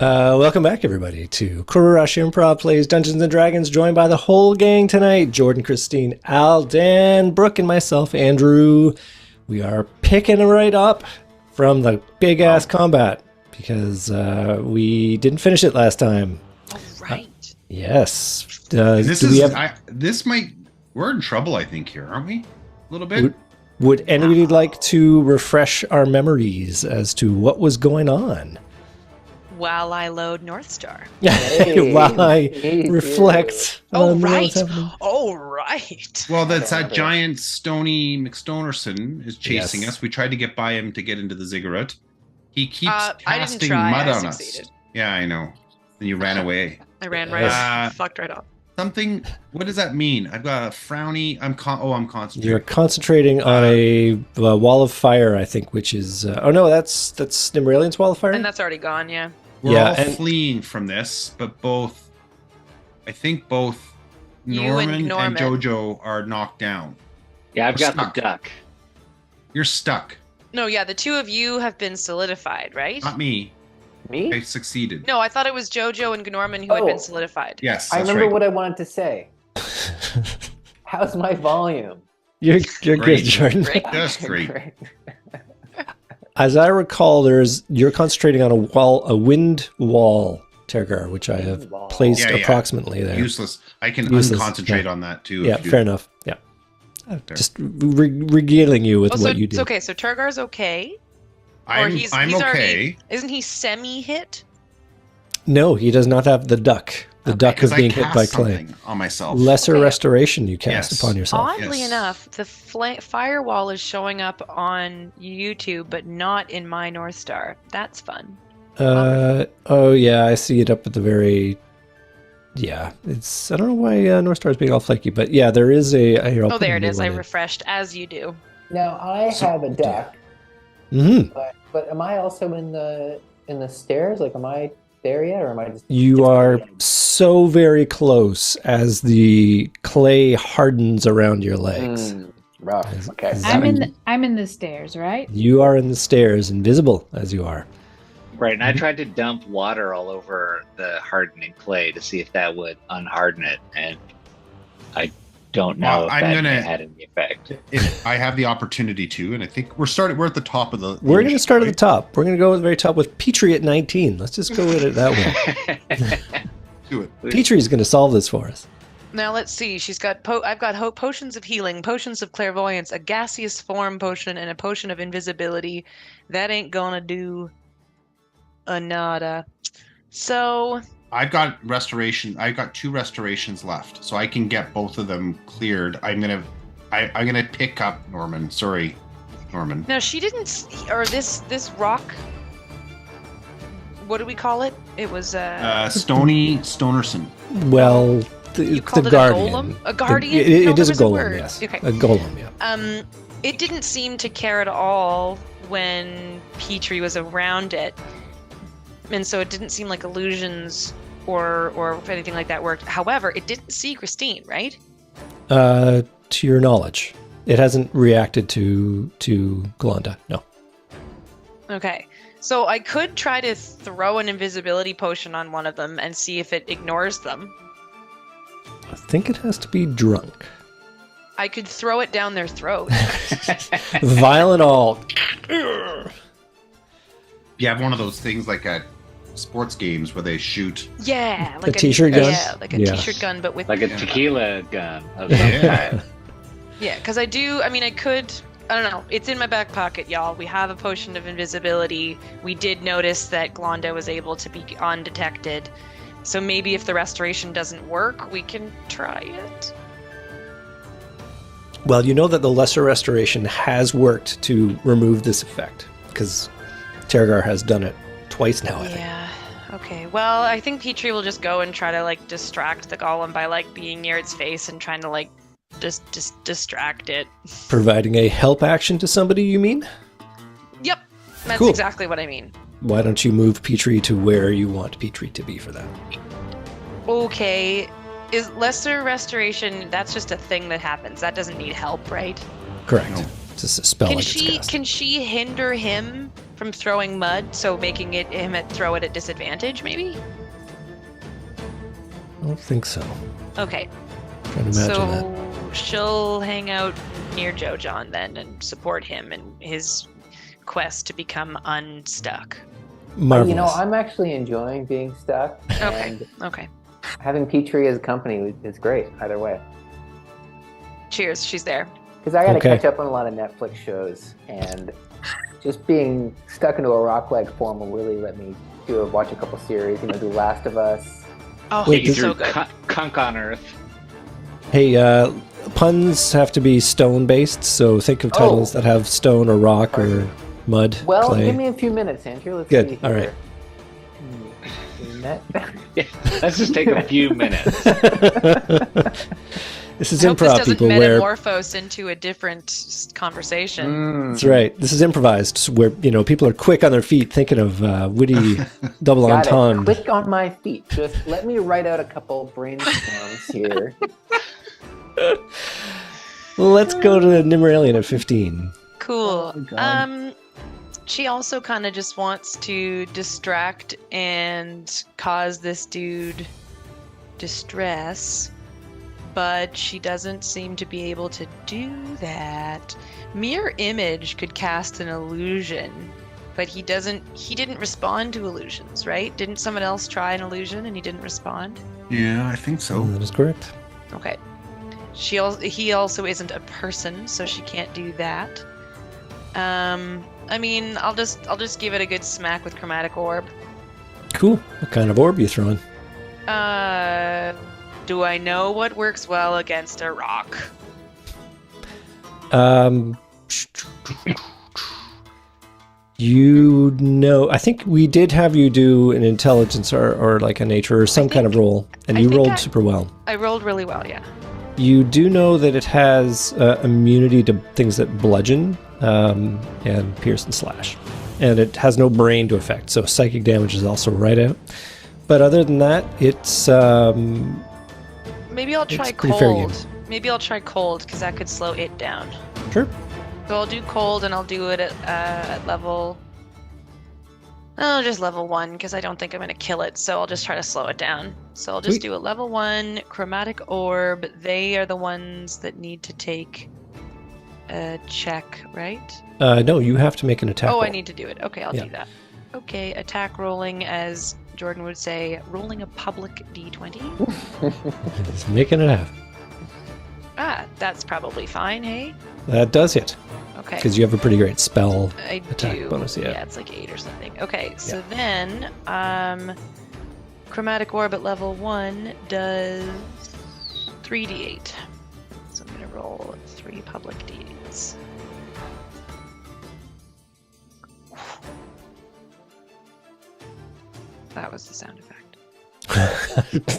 Welcome back, everybody, to Kururush Improv Plays Dungeons & Dragons, joined by the whole gang tonight. Jordan, Christine, Al, Dan, Brooke, and myself, Andrew. We are picking right up from the big-ass combat, because we didn't finish it last time. All right. Yes. We're in trouble, I think, here, aren't we? A little bit? Would anybody like to refresh our memories as to what was going on? While I load North Star. While I reflect. Oh, on right. what's happening. Oh, right. Well, that's that giant Stony McStonerson is chasing Yes. us. We tried to get by him to get into the ziggurat. He keeps I didn't casting try. mud I on succeeded. us. Yeah, I know. And you ran away. I ran right fucked right off. Something. What does that mean? I've got a frowny. I'm concentrating. You're concentrating on a wall of fire, I think, which is... oh, no, that's Nimralian's wall of fire? And that's already gone, yeah. We're all fleeing from this, but I think both Norman and Jojo are knocked down. Yeah, I've got the duck. You're stuck. No, yeah, the two of you have been solidified, right? Not me. Me? I succeeded. No, I thought it was Jojo and Norman who had been solidified. Yes, I that's remember right. what I wanted to say. How's my volume? You're good, Great. Jordan. Great. That's great. As I recall, you're concentrating on a wind wall, Tergar, which I have placed approximately there. Useless. I can Useless, concentrate on that too. Yeah, fair enough. Yeah. Just regaling you with what you do. Okay, so Turgar's okay. I'm he's okay. already, isn't he semi-hit? No, he does not have the duck. The duck is being hit by clay. On myself. Lesser restoration you cast upon yourself. Oddly enough, the firewall is showing up on YouTube, but not in my North Star. That's fun. Oh yeah, I see it up at the very... Yeah, it's... I don't know why North Star is being all flaky, but yeah, there is a... Oh, there it is. I refreshed, as you do. Now, I have a duck, but am I also in the stairs? Like, am I there yet, or am I just... You are so very close as the clay hardens around your legs. Rough. Okay. I'm in the stairs, right? You are in the stairs, invisible as you are. Right, and I tried to dump water all over the hardening clay to see if that would unharden it, and I don't know if that had any effect. If I have the opportunity to, and I think we're at the top of the... We're going to start at the top. We're going to go at the very top with Petrie at 19. Let's just go with it that way. Do it. Petrie's going to solve this for us. Now let's see. She's got I've got potions of healing, potions of clairvoyance, a gaseous form potion, and a potion of invisibility. That ain't gonna do a nada. So I've got restoration. I've got 2 restorations left, so I can get both of them cleared. I'm gonna pick up Norman. Sorry, Norman. now she didn't, or this rock. What do we call it? It was Stony Stonerson. Well, you it's called the it guardian. a golem? A guardian? It is a there was golem, word. yes. Okay. A golem, yeah. It didn't seem to care at all when Petrie was around it. And so it didn't seem like illusions or anything like that worked. However, it didn't see Christine, right? To your knowledge. It hasn't reacted to Glonda, no. Okay. So I could try to throw an invisibility potion on one of them and see if it ignores them. I think it has to be drunk. I could throw it down their throat. Violent all. You have one of those things like at sports games where they shoot. Yeah, like a t-shirt gun. Yeah, like a t-shirt gun, but with like a tequila gun of some kind. Yeah, because I could. I don't know. It's in my back pocket, y'all. We have a potion of invisibility. We did notice that Glonda was able to be undetected. So maybe if the restoration doesn't work, we can try it. Well, you know that the lesser restoration has worked to remove this effect, because Tergar has done it twice now, I think. Yeah. Okay. Well, I think Petrie will just go and try to distract the golem by being near its face and trying to just distract it. Providing a help action to somebody, you mean? Yep. That's Cool. exactly what I mean. Why don't you move Petrie to where you want Petrie to be for that? Okay. Is lesser restoration, that's just a thing that happens. That doesn't need help, right? Correct. No. It's just a spell. Can she hinder him from throwing mud, so making him throw it at disadvantage, maybe? I don't think so. Okay. Trying to imagine that. So she'll hang out near Joe John then and support him in his quest to become unstuck. Marvelous. I'm actually enjoying being stuck. Okay. And Okay. having Petrie as company is great either way. Cheers. She's there. Because I got to Okay. catch up on a lot of Netflix shows, and just being stuck into a rock-like form will really let me watch a couple series. Do Last of Us. Oh, Wait, he's does- so good. Kunk on Earth. Hey, puns have to be stone-based, so think of titles that have stone or rock or mud, Well, clay. give me a few minutes, Andrew. Let's Good. see All here. right. Yeah, let's just take a few minutes. This is I hope improv, this doesn't people, where... metamorphose into a different conversation. That's right. This is improvised, where, people are quick on their feet thinking of witty double Got it. entendre. Quick on my feet. Just let me write out a couple brainstorms here. Let's go to Nimmeralian at 15. Cool. Oh, God. She also kind of just wants to distract and cause this dude distress, but she doesn't seem to be able to do that. Mirror Image could cast an illusion, but he didn't respond to illusions, right? Didn't someone else try an illusion and he didn't respond? Yeah, I think so. That is correct. Okay. He also isn't a person, so she can't do that. I'll just give it a good smack with Chromatic Orb. Cool. What kind of orb you throwing? Do I know what works well against a rock? I think we did have you do an intelligence or like a nature or some kind of roll, and I you think rolled super well. I rolled really well, yeah. You do know that it has immunity to things that bludgeon and pierce and slash. And it has no brain to affect, so psychic damage is also right out. But other than that, it's... Maybe I'll try It's pretty fair game. cold. Maybe I'll try cold, because that could slow it down. Sure. So I'll do cold, and I'll do it at level... Oh, just level 1, because I don't think I'm going to kill it, so I'll just try to slow it down. So I'll just Sweet. do a level 1 Chromatic Orb. They are the ones that need to take a check, right? No, you have to make an attack Oh, roll. I need to do it. Okay, I'll Yeah. do that. Okay, attack rolling, as Jordan would say, rolling a public d20. He's making it happen. That's probably fine, hey? That does hit, Okay. because you have a pretty great spell. I attack do. bonus, yeah. It's like 8 or something. Okay, so then, Chromatic Orb at level 1 does 3d8. So I'm going to roll 3 public d8s. That was the sound effect.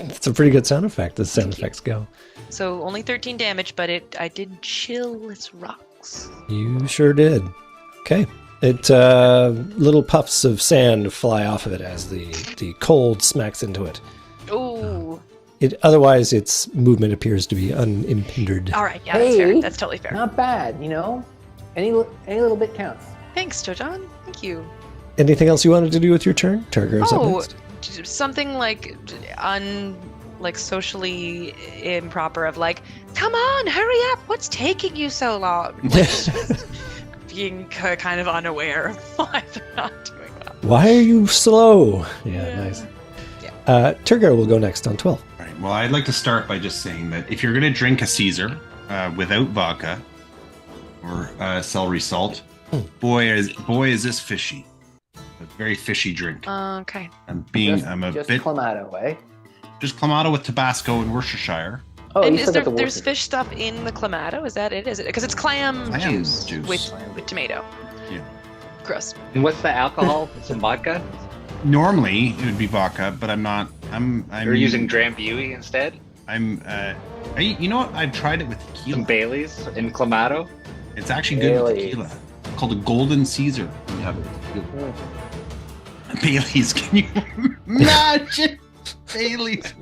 It's a pretty good sound effect, as sound effects go. So only 13 damage, but I did chill its rocks. You sure did. Okay. Little puffs of sand fly off of it as the cold smacks into it. Ooh. Otherwise, its movement appears to be unimpeded. All right, yeah, that's fair. Hey, That's totally fair. Not bad, Any little bit counts. Thanks, Jojon. Thank you. Anything else you wanted to do with your turn? Targar's up next. Something like socially improper of like, come on, hurry up! What's taking you so long? Being kind of unaware of why they're not doing well. Why are you slow? Yeah, nice. Yeah. Turgar will go next on 12. All right. Well, I'd like to start by just saying that if you're going to drink a Caesar without vodka or celery salt, boy is this fishy. A very fishy drink. Okay. I'm a Just bit Clamato, eh? just Clamato with Tabasco and Worcestershire. Oh, And you is still got the there's Worcester. fish stuff in the clamato? Is that it? Is it? Because it's clam juice with tomato. Yeah. Gross. And what's the alcohol? Some vodka? Normally it would be vodka, but I'm not. You're using Drambuie instead? You know what? I've tried it with Some tequila. Baileys in Clamato? It's actually good with Baileys. tequila. It's called a Golden Caesar. You have it with tequila. Baileys, can you imagine? Baileys.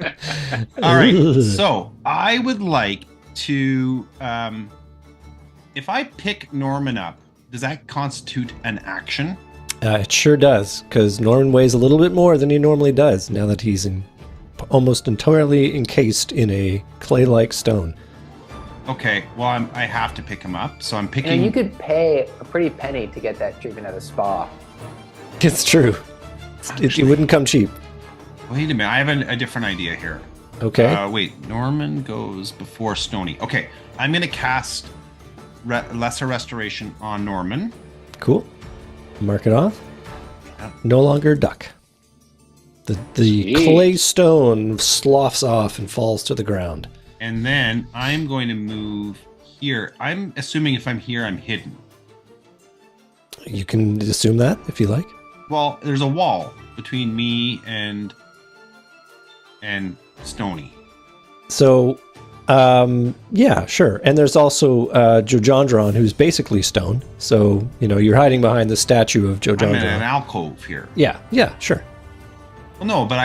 All right. So I would like to, if I pick Norman up, does that constitute an action? It sure does, because Norman weighs a little bit more than he normally does now that he's almost entirely encased in a clay-like stone. Okay, well, I have to pick him up, so I'm picking... And you could pay a pretty penny to get that treatment at a spa. It's true. It wouldn't come cheap. Wait a minute, I have a different idea here. Okay. Wait, Norman goes before Stony. Okay, I'm going to cast Lesser Restoration on Norman. Cool. Mark it off. Yeah. No longer duck. The clay stone sloughs off and falls to the ground. And then I'm going to move here. I'm assuming if I'm here, I'm hidden. You can assume that if you like. Well, there's a wall between me and Stony. So, yeah, sure. And there's also Jojandron, who's basically stone. So, you're hiding behind the statue of Jojandron. I'm in an alcove here. Yeah, sure. Well, no, but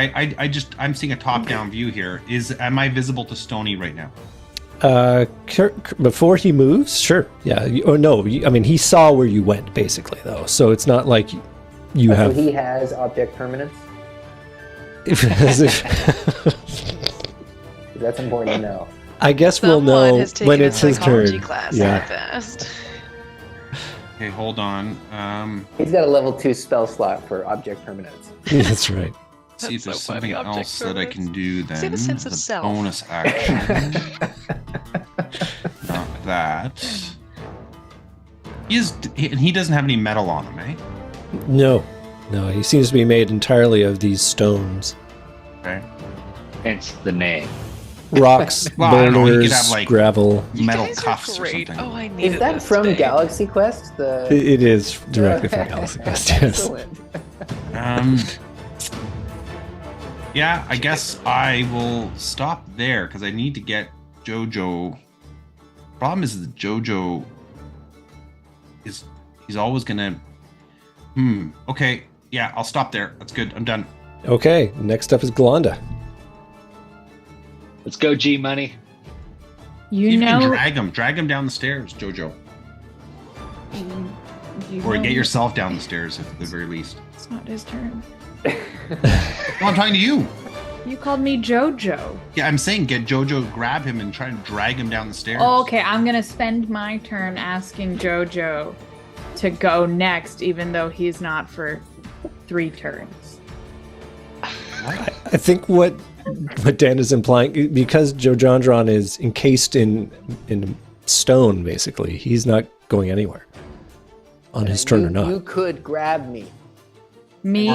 I'm seeing a top-down view here. Am I visible to Stony right now? Before he moves, sure. Yeah. He saw where you went, basically, though. So it's not like you have... So he has object permanence? That's important to know. I guess we'll know when it's his turn. Class yeah. Fast. Okay, hold on. He's got a level 2 spell slot for object permanence. That's right. See if That's there's so funny, something object else that I can do then. Save a sense of The self. bonus action. Not that. He doesn't have any metal on him, eh? No, he seems to be made entirely of these stones. Okay. It's the name. Rocks, Well, I don't know, he could boulders, have, like, gravel. You Metal guys are cuffs or great. something. Oh, I needed Is that this from today. Galaxy Quest? It is directly from Galaxy Quest, yes. Excellent. Yeah, I guess I will stop there because I need to get Jojo. Problem is that Jojo he's always gonna. Okay, yeah, I'll stop there. That's good. I'm done. Okay, next up is Glonda. Let's go, G Money. You Even know, drag him down the stairs, Jojo, you or know get yourself down the stairs at the very least. It's not his turn. Well, I'm talking to you. You called me Jojo. Yeah, I'm saying get Jojo, grab him, and try and drag him down the stairs. Oh, okay, I'm gonna spend my turn asking Jojo to go next, even though he's not for 3 turns. I think what Dan is implying, because Jojandron is encased in stone, basically, he's not going anywhere on his turn or not. You could grab me. Me?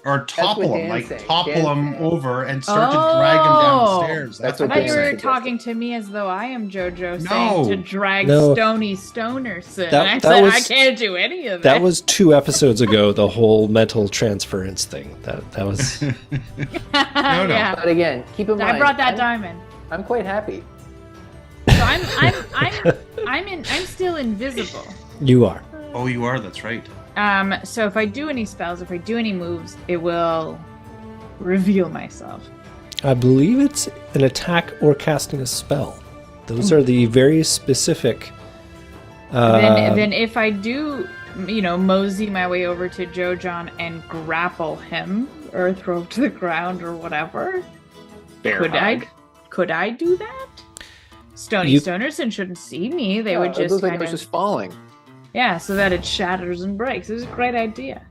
Or topple what him, Dan's saying. topple Dan's him over and start to drag him down the stairs. That's I what thought Dan you were suggested. talking to me as though I am Jojo No. saying to drag No. Stony Stonerson. That- I that said, I was- can't do any of that. That was 2 episodes ago, the whole mental transference thing. That was... No. Yeah. But again, keep in mind. I brought that diamond. I'm quite happy. So I'm still invisible. You are. Oh, you are. That's right. So if I do any spells, if I do any moves, it will reveal myself. I believe it's an attack or casting a spell. Those are the very specific... Then if I do, mosey my way over to Jojon and grapple him or throw him to the ground or whatever, could I do that? Stonerson shouldn't see me. They would it just looks like kind it was of... just falling. Yeah, so that it shatters and breaks. It was a great idea.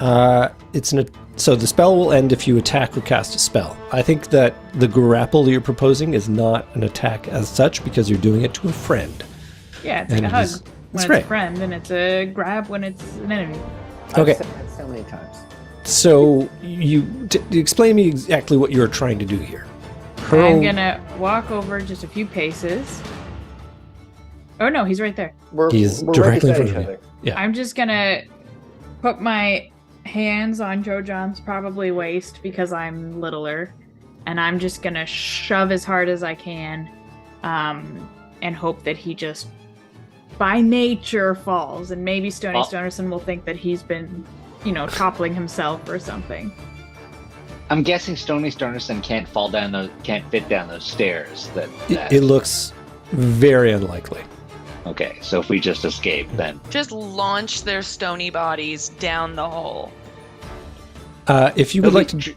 So the spell will end if you attack or cast a spell. I think that the grapple that you're proposing is not an attack as such because you're doing it to a friend. Yeah, it's And like a hug he's- when that's it's right. a friend, and it's a grab when it's an enemy. Okay. I've said that so many times. So you explain to me exactly what you're trying to do here. I'm gonna walk over just a few paces. Oh no, he's right there. He's We're directly in right beside front of each you. other. Yeah. I'm just gonna put my hands on Jojon's probably waist because I'm littler, and I'm just gonna shove as hard as I can, and hope that he just by nature falls, and maybe Stonerson will think that he's been, toppling himself or something. I'm guessing Stonerson can't fit down those stairs. It looks very unlikely. Okay, so if we just escape, then Just launch their stony bodies down the hole. If you would like to,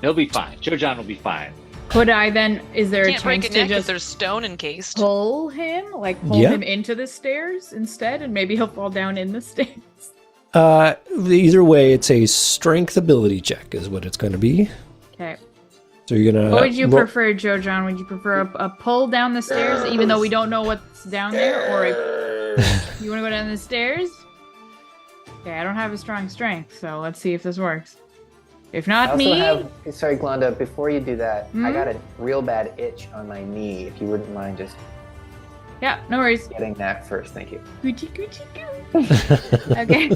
he'll be fine. Joe John will be fine. Could I then? Is there Can't a break chance a to neck if just there's stone encased. pull him, pull Yeah. him into the stairs instead, and maybe he'll fall down in the stairs? either way, it's a strength ability check, is what it's going to be. Okay. So you're gonna. What would you prefer, Joe John? Would you prefer a pull down the stairs, even though we don't know what's down there, or you want to go down the stairs? Okay, I don't have a strong strength, so let's see if this works. If I not also me, sorry, Glenda, before you do that, Hmm? I got a real bad itch on my knee. If you wouldn't mind just yeah, no worries. getting that first, thank you. Coochie, coochie, coo. Okay.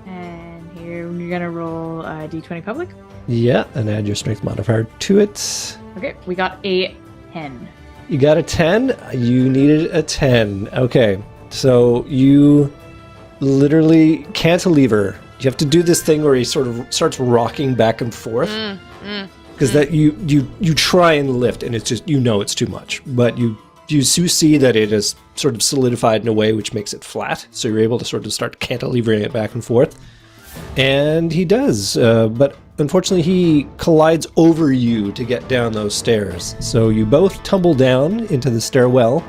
And here you're gonna roll a d20 public. Yeah, and add your strength modifier to it. Okay, we got a 10. You got a 10? You needed a 10. Okay, so you literally cantilever. You have to do this thing where he sort of starts rocking back and forth. Because that you try and lift, and it's just, it's too much. But you see that it is sort of solidified in a way which makes it flat. So you're able to sort of start cantilevering it back and forth. And he does, but unfortunately he collides over you to get down those stairs. So you both tumble down into the stairwell,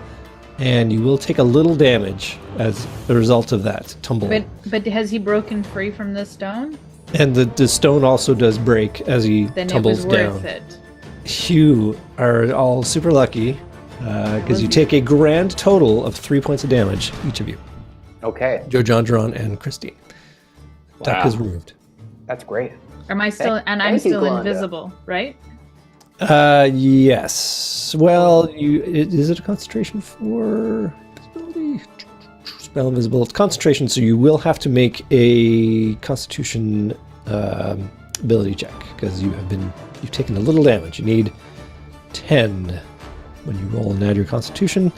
and you will take a little damage as a result of that tumble. But has he broken free from the stone? And the stone also does break as he Then tumbles it was worth down. it. You are all super lucky because you take a grand total of 3 points of damage, each of you. Okay, Joe, John, Duran, and Christine. Attack is removed. that's great. Am I still? I'm thank you, still Glenda. invisible, right? Yes. Well, is it a concentration for visibility? Spell invisible. It's concentration, so you will have to make a Constitution ability check because you've taken a little damage. You need 10 when you roll and add your Constitution.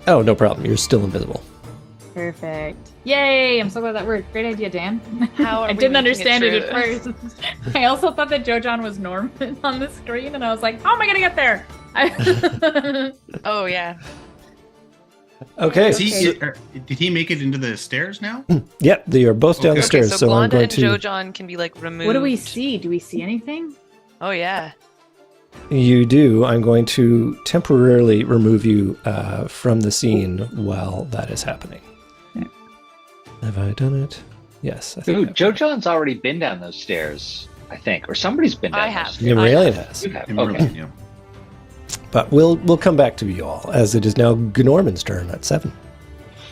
Oh, no problem. You're still invisible. Perfect. Yay! I'm so glad that worked. Great idea, Dan. How are I we didn't making understand it it at first. I also thought that Joe John was Norman on the screen, and I was like, how am I gonna get there? Oh, yeah. Okay. Did he make it into the stairs now? Yep, they are both down the Okay, stairs. so So I'm Glonda going and to. Joe John can be removed. What do we see? Do we see anything? Oh, yeah. You do. I'm going to temporarily remove you from the scene while that is happening. Have I done it? Yes. I think Ooh, I've Joe done it. John's already been down those stairs, I think, or somebody's been down. I those have. stairs. Yeah, Marillion has. You have. In Okay. Merlin, yeah. But we'll come back to you all, as it is now Gnorman's turn at 7.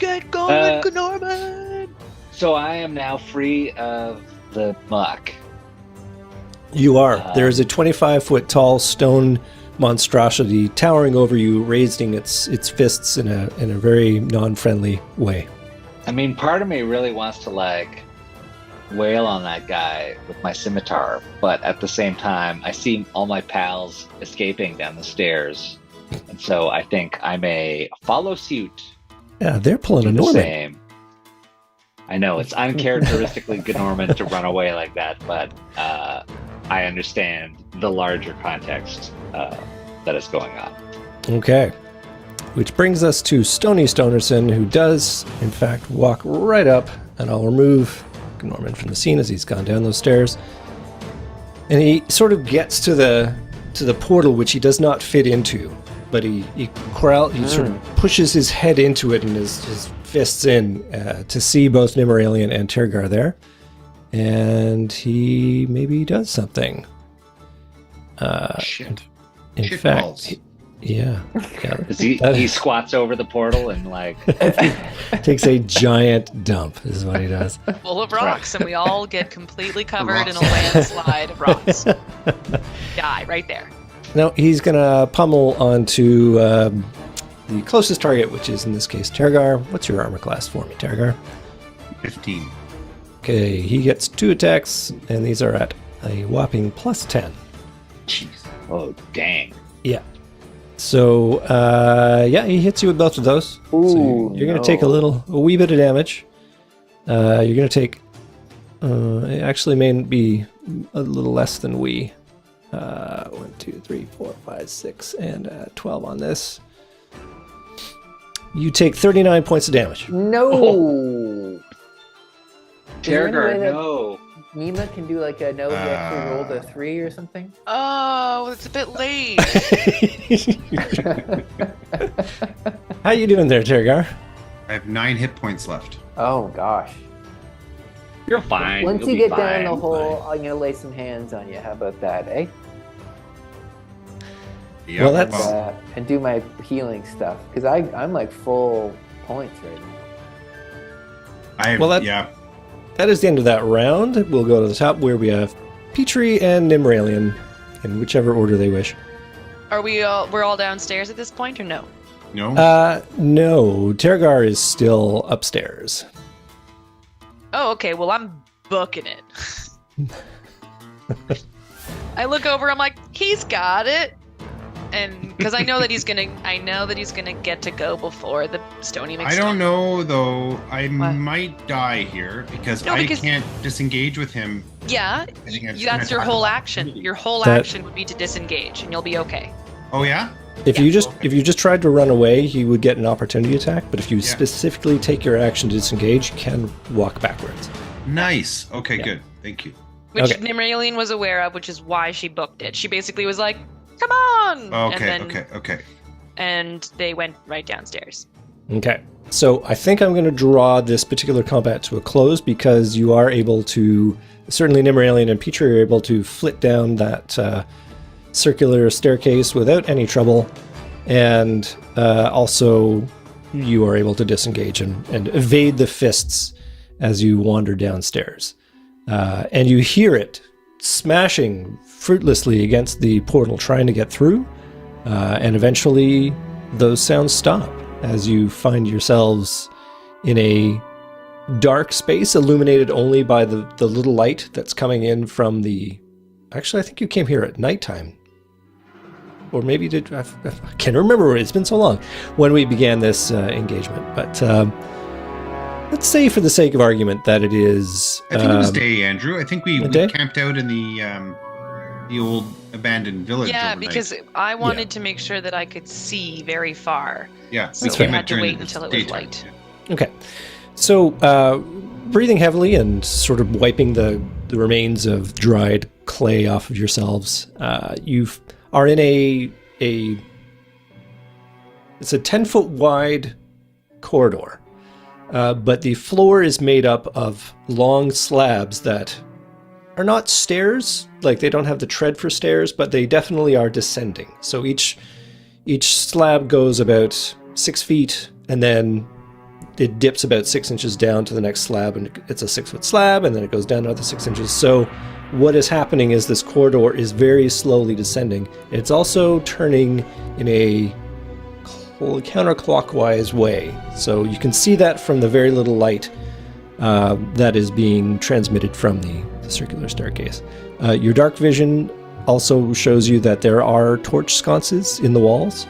Get going, Norman! So I am now free of the muck. You are. There is a 25-foot tall stone monstrosity towering over you, raising its fists in a very non-friendly way. I mean, part of me really wants to wail on that guy with my scimitar, but at the same time, I see all my pals escaping down the stairs, and so I think I may follow suit. Yeah, they're pulling a Do the Norman. same. I know it's uncharacteristically Gnorman to run away like that, but I understand the larger context that is going on. Okay. Which brings us to Stony Stonerson, who does, in fact, walk right up, and I'll remove Norman from the scene as he's gone down those stairs. And he sort of gets to the portal, which he does not fit into, but he sort of pushes his head into it and his fists in to see both Nimmeralian and Tergar there. And he maybe does something. Shit. In Shit fact, balls. yeah. 'Cause he squats over the portal and Takes a giant dump, is what he does. Full of rocks, and we all get completely covered in a landslide of rocks. Die right there. Now he's gonna pummel onto the closest target, which is in this case Tergar. What's your armor class for me, Tergar? 15. Okay, he gets 2 attacks, and these are at a whopping plus 10. Jeez. oh dang. Yeah. So, he hits you with both of those. So Ooh, you're going to take a wee bit of damage. You're going to take, it actually may be a little less than we. 1, 2, 3, 4, 5, 6, and 12 on this. You take 39 points of damage. No. Terragard, no. Nima can do like a no, he actually rolled a 3 or something. Oh, it's a bit late. How you doing there, Tergar? I have 9 hit points left. Oh gosh. You're fine. Once You'll you be get down the fine. hole, I'm gonna lay some hands on you. How about that, eh? Yeah, Well, that's- And do my healing stuff because I'm like full points right now. That is the end of that round. We'll go to the top where we have Petrie and Nimralian in whichever order they wish. We're all downstairs at this point, or no? No. No, Tergar is still upstairs. Oh, okay. Well, I'm booking it. I look over. I'm like, he's got it, and because I know that he's gonna get to go before the Stony I McStone. don't know though. I What? might die here because No, I because- can't disengage with him. Yeah, I think it's that's your gonna whole attack action. opportunity. Your whole That- action would be to disengage, and you'll be okay. Oh yeah. If you just tried to run away, he would get an opportunity attack. But if you Yeah. specifically take your action to disengage, you can walk backwards. Nice. Okay, Yeah. good. Thank you. Which Okay. Nimralian was aware of, which is why she booked it. She basically was like, "Come on!" Okay. and then, Okay. And they went right downstairs. Okay. So I think I'm going to draw this particular combat to a close because you are able to, certainly Nimralian and Petrie are able to flit down that circular staircase without any trouble. And also you are able to disengage and evade the fists as you wander downstairs. And you hear it smashing fruitlessly against the portal, trying to get through. And eventually those sounds stop as you find yourselves in a dark space illuminated only by the little light that's coming in from the... Actually, I think you came here at nighttime. Or maybe you did... I can't remember. It's been so long when we began this engagement. But let's say for the sake of argument that it is... I think it was day, Andrew. I think we day? camped out in the old abandoned village. Yeah, overnight. because I wanted to make sure that I could see very far. Yeah, So we we came had out to during wait the until it was daytime. light. Okay. So, breathing heavily and sort of wiping the remains of dried clay off of yourselves, you are in it's a 10-foot wide corridor, but the floor is made up of long slabs that are not stairs, like they don't have the tread for stairs, but they definitely are descending. So each slab goes about 6 feet, and then it dips about 6 inches down to the next slab, and it's a 6-foot slab, and then it goes down another 6 inches. So what is happening is this corridor is very slowly descending. It's also turning in a counterclockwise way. So you can see that from the very little light that is being transmitted from the circular staircase. Your dark vision also shows you that there are torch sconces in the walls.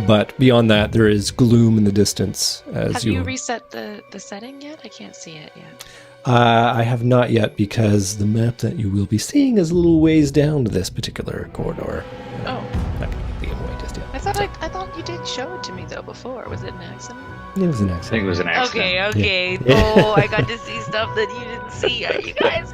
But beyond that, there is gloom in the distance. Have you reset the setting yet? I can't see it yet. I have not yet, because the map that you will be seeing is a little ways down to this particular corridor. Oh, Not being way just yet. I thought you did show it to me though before. Was it an accident? It was an I think it accident. was an accident. Okay. Yeah. Oh, I got to see stuff that you didn't see. Are you guys?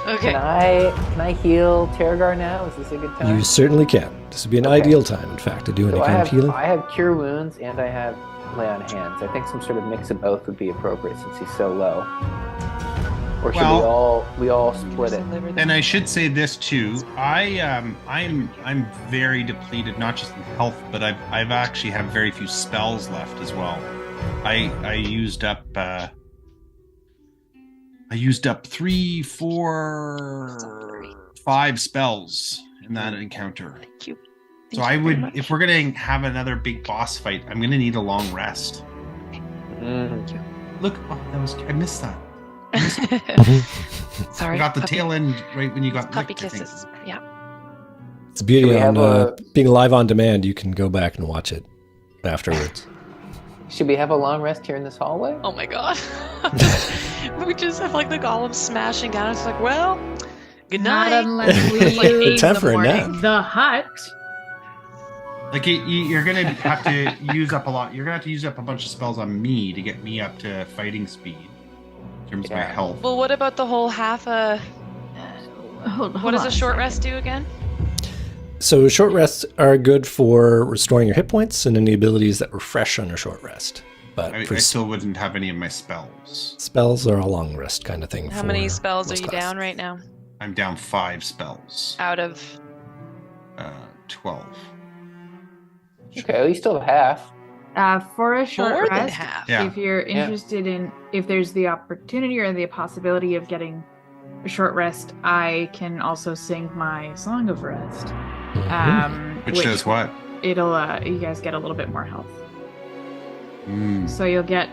Okay. Can I heal Terragar now? Is this a good time? You certainly can. This would be an Okay. ideal time, in fact, to do any So kind of healing. I have Cure Wounds and I have Lay on Hands. I think some sort of mix of both would be appropriate since he's so low. Or should we all split it? And I should say this too. I'm very depleted, not just in health, but I've actually have very few spells left as well. I used up 3, 4, 5 spells in that encounter. Thank you. So I would, if we're gonna have another big boss fight, I'm gonna need a long rest. Look, I missed that. Sorry. I got the puppy- tail end right when you got Puppy licked, I think. kisses. Yeah. It's the beauty Do we on have being live on demand. You can go back and watch it afterwards. Should we have a long rest here in this hallway? Oh my god. We just have like the golem smashing down. It's like, well, Good Not night. unless we It's like 8 in use Time the for a morning. nap. the hut. Like you're gonna have to use up a lot. You're gonna have to use up a bunch of spells on me to get me up to fighting speed in terms of my Yeah. health. Well, what about the whole half a? Hold What does on a short second. rest do again? So short rests are good for restoring your hit points and any abilities that refresh on your short rest. But I for still wouldn't have any of my spells. spells are a long rest kind of thing. How for many spells are most you classes. down right now? I'm down 5 spells. Out of 12. Okay, well, you still have half. For a short more than rest, half. Yeah. if you're interested in, if there's the opportunity or the possibility of getting a short rest, I can also sing my Song of Rest. Mhm. Which does what? It'll you guys get a little bit more health. Mm. So you'll get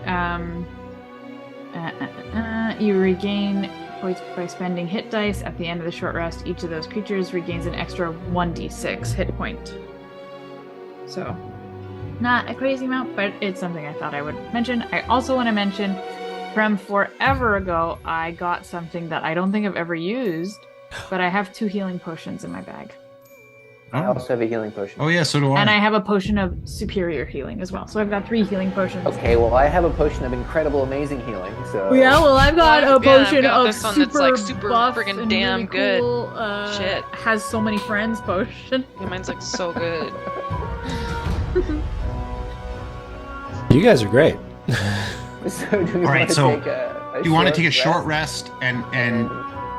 you regain points by spending hit dice at the end of the short rest. Each of those creatures regains an extra 1d6 hit point. So, not a crazy amount, but it's something I thought I would mention. I also want to mention, from forever ago, I got something that I don't think I've ever used, but I have 2 healing potions in my bag. I also have a healing potion. Oh yeah, so do I. And I have a potion of superior healing as well. So I've got 3 healing potions. Okay, well, I have a potion of incredible, amazing healing. So Yeah, well, I've got Well, a yeah, I've potion got of this one that's, like, super buff friggin' and damn really good. cool, Shit. Has so many friends potion. Yeah, mine's like so good. You guys are great. So do we All right, want to so take a you want to take a short rest, and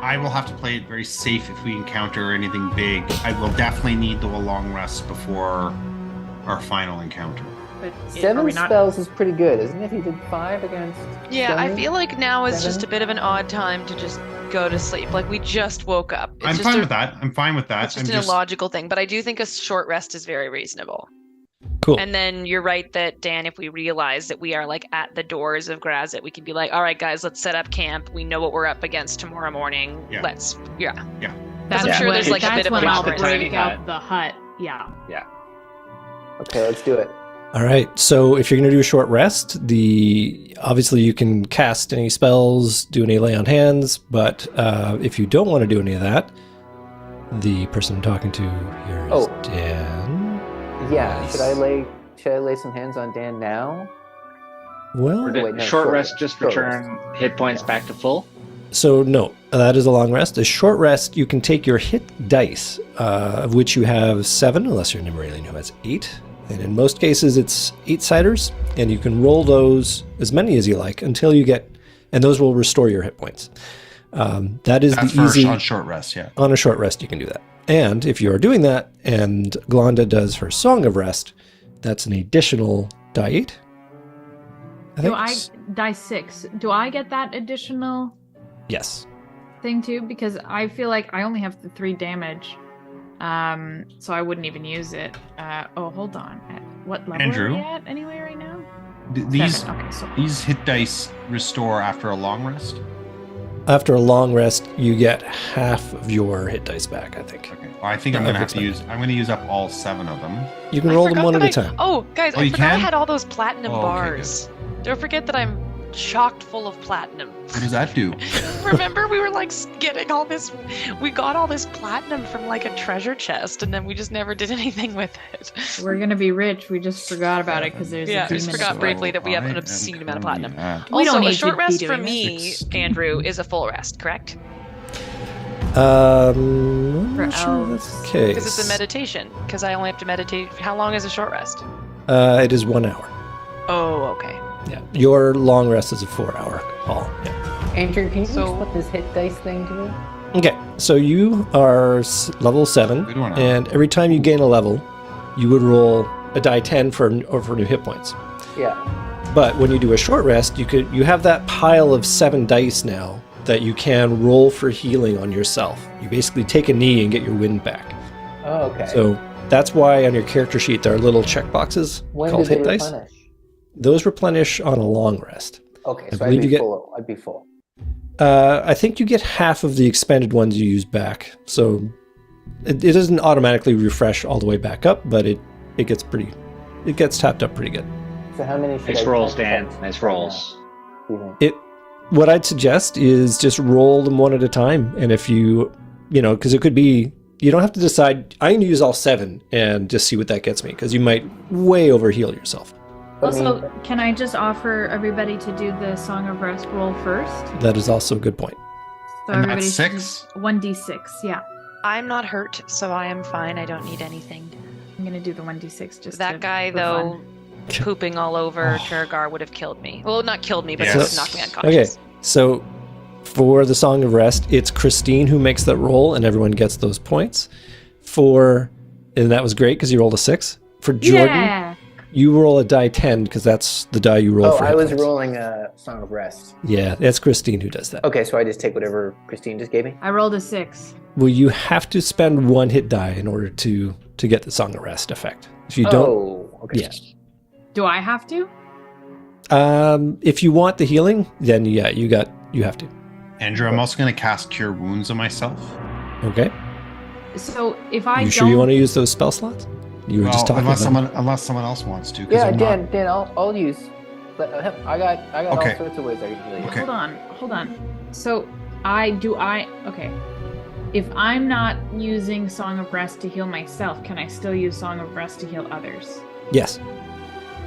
I will have to play it very safe if we encounter anything big. I will definitely need the long rest before our final encounter. But are 7 we not? spells is pretty good, isn't it? If you did 5 against. Yeah, I Stony? feel like now is just 7? a bit of an odd time to just go to sleep. Like we just woke up. It's I'm just fine with that. I'm fine with that. It's just I'm an illogical thing, but I do think a short rest is very reasonable. Cool. And then you're right that, Dan, if we realize that we are like at the doors of Grazit, we can be like, all right, guys, let's set up camp. We know what we're up against tomorrow morning. Yeah. Let's, yeah. That's I'm sure when- there's, like, a that's bit of a when I'll difference. break Tiny out hut. the hut. Yeah. Okay, let's do it. All right. So if you're going to do a short rest, obviously you can cast any spells, do any lay on hands, but if you don't want to do any of that, the person I'm talking to here is Oh. Dan. Yeah, Nice. should I lay some hands on Dan now? Well, Or did Wait, no, short short rest rest, just short return hit points back to full? so no, that is a long rest. A short rest, you can take your hit dice, of which you have 7, unless you're Nemerian who has 8. And in most cases, it's 8-siders, and you can roll those as many as you like until you get, and those will restore your hit points. That is That's the easy. on short rest, yeah. On a short rest, you can do that. And if you are doing that, and Glonda does her Song of Rest, that's an additional die 8. Do I die 6? Do I get that additional Yes. thing too? Because I feel like I only have the 3 damage. So I wouldn't even use it. Oh, hold on. At what level Andrew? are we at anyway right now? These 7. Okay, so these hit dice restore after a long rest. After a long rest, you get half of your hit dice back, I think. Okay. Well, I think I'm Yeah, gonna have to that's use. I'm going to use up all 7 of them. You can I roll them forgot one at that a time. Oh, guys, Oh, I you forgot I can? had all those platinum Oh, okay, bars. Don't forget that I'm chocked full of platinum. What does that do? Remember, we were like getting all this. We got all this platinum from like a treasure chest, and then we just never did anything with it. we're gonna be rich. We just forgot about it because there's Yeah, a we just demon. forgot in briefly it. that we have an I am obscene amount of platinum. currently at- We don't Also, need a short to be rest for doing me, 16. Andrew, is a full rest, correct? I'm For not sure that's elves. the case. Because it's a meditation. Because I only have to meditate. How long is a short rest? It is 1 hour. Oh, okay. Yeah. Your long rest is a 4-hour haul. Yeah. Andrew, can you So- explain this hit dice thing to me? Okay, so you are level 7, Good one, and every time you gain a level, you would roll a die 10 for new hit points. Yeah. But when you do a short rest, you have that pile of 7 dice now that you can roll for healing on yourself. You basically take a knee and get your wind back. Oh, okay. So that's why on your character sheet there are little check boxes when called do they hit dice. replenish? Those replenish on a long rest. Okay, I so believe you get- full. I'd be full. I think you get half of the expended ones you use back. So it doesn't automatically refresh all the way back up, but it gets tapped up pretty good. So how many should Nice I rolls, check Dan. right Nice now, rolls. do you think? What I'd suggest is just roll them one at a time, and if you because it could be, you don't have to decide, I'm going to use all 7 and just see what that gets me, because you might way overheal yourself. Also, can I just offer everybody to do the Song of Rest roll first? That is also a good point. So And everybody that's should 6? do 1d6, yeah. I'm not hurt, so I am fine. I don't need anything. I'm gonna do the 1d6 just That guy, though, pooping all over Turgar would have killed me. Well, not killed me, but Yes. would have knocked me unconscious. Okay, so for the Song of Rest, it's Christine who makes that roll, and everyone gets those points. And that was great because you rolled a 6. For Jordan, Yeah! you roll a die 10 because that's the die you roll Oh, for I hit was points. rolling a Song of Rest. Yeah, that's Christine who does that. Okay, so I just take whatever Christine just gave me? I rolled a 6. Well, you have to spend 1 hit die in order to get the Song of Rest effect. If you don't, Oh, okay. yeah. Do I have to? If you want the healing, then yeah, you have to. Andrew, I'm also going to cast Cure Wounds on myself. Okay. So if I You don't... sure you want to use those spell slots? You were Well, just talking unless someone else wants to. 'cause Yeah, I'm Dan, not- Dan, I'll use. I got Okay. all sorts of ways I can heal you. Okay. Hold on. So okay. If I'm not using Song of Rest to heal myself, can I still use Song of Rest to heal others? Yes.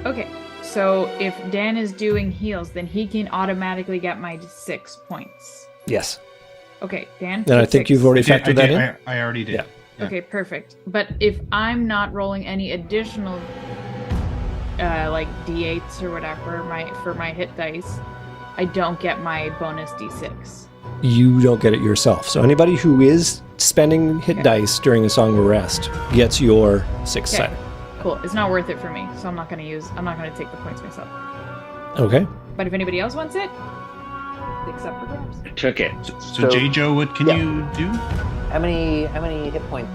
Okay. So if Dan is doing heals, then he can automatically get my 6 points. Yes. Okay, Dan. And I get think 6. you've already I factored that in. I already did. Yeah. Yeah. Okay, perfect. But if I'm not rolling any additional like d8s or whatever for my hit dice, I don't get my bonus d6. You don't get it yourself. So anybody who is spending hit Okay. dice during a Song of Rest gets your 6 Okay. sided. Cool. It's not worth it for me, so I'm not gonna take the points myself. Okay. But if anybody else wants it, except for grabs. Took it. So J. Joe, what can Yeah. you do? How many hit points?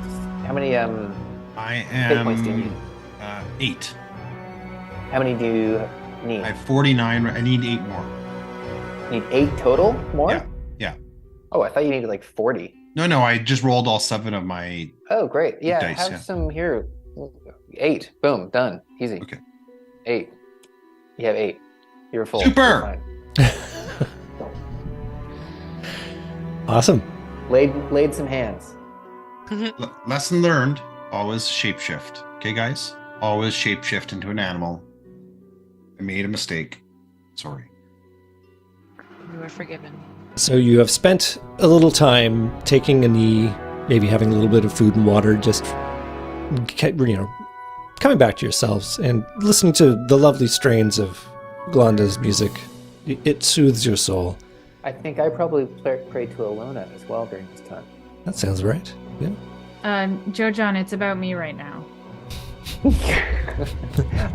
How many I hit points do you need? am 8. How many do you need? I have 49. I need 8 more. Need 8 total more? Yeah. Yeah. Oh, I thought you needed like 40. No, I just rolled all 7 of my. Oh, great. Yeah, Dice, have yeah. some here. 8. Boom. Done. Easy. Okay. 8. You have 8. You're full. Super! You're fine. Awesome. Laid some hands. Lesson learned: always shapeshift. Okay, guys, always shapeshift into an animal. I made a mistake. Sorry. You are forgiven. So you have spent a little time taking a knee, maybe having a little bit of food and water, just coming back to yourselves and listening to the lovely strains of Glonda's music. It soothes your soul. I think I probably prayed to Alona as well during this time. That sounds right. Yeah. Jojon, it's about me right now.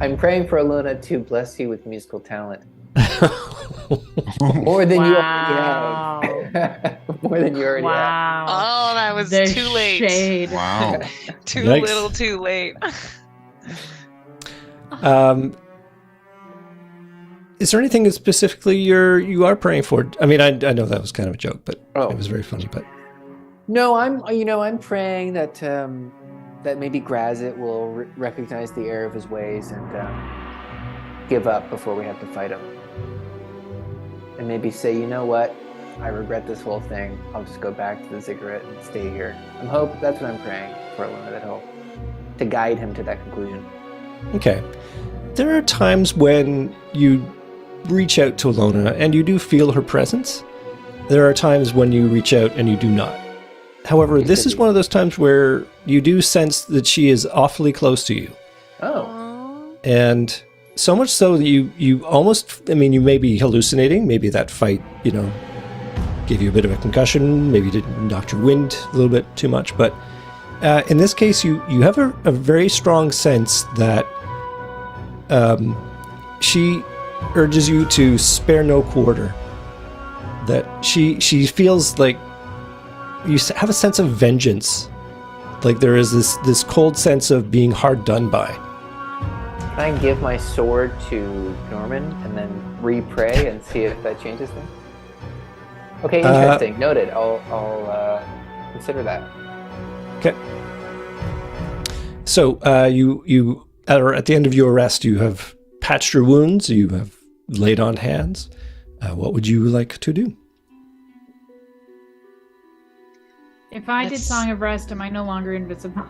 I'm praying for Alona to bless you with musical talent. More than you already have. More than you already have. Wow. Oh, that was The too late. shade. Wow. Too Yikes. little, too late. Is there anything that specifically you are praying for? I mean, I know that was kind of a joke, but it was very funny. But No, I'm praying that that maybe Grazit will recognize the error of his ways and give up before we have to fight him. And maybe say, you know what? I regret this whole thing. I'll just go back to the ziggurat and stay here. That's what I'm praying for Alona, that he'll to guide him to that conclusion. okay, there are times when you reach out to Alona and you do feel her presence. There are times when you reach out and you do not. However, this is one of those times where you do sense that she is awfully close to you. Oh. And so much so that you almost, I mean, you may be hallucinating. Maybe that fight, gave you a bit of a concussion. Maybe you didn't knock your wind a little bit too much. But in this case, you have a very strong sense that she urges you to spare no quarter. That she feels like you have a sense of vengeance. Like there is this cold sense of being hard done by. Can I give my sword to Norman and then re-pray and see if that changes things? Okay, interesting. Noted. I'll consider that. Okay. So you at the end of your rest, you have patched your wounds. You have laid on hands. What would you like to do? If I did That's- Song of Rest, am I no longer invisible?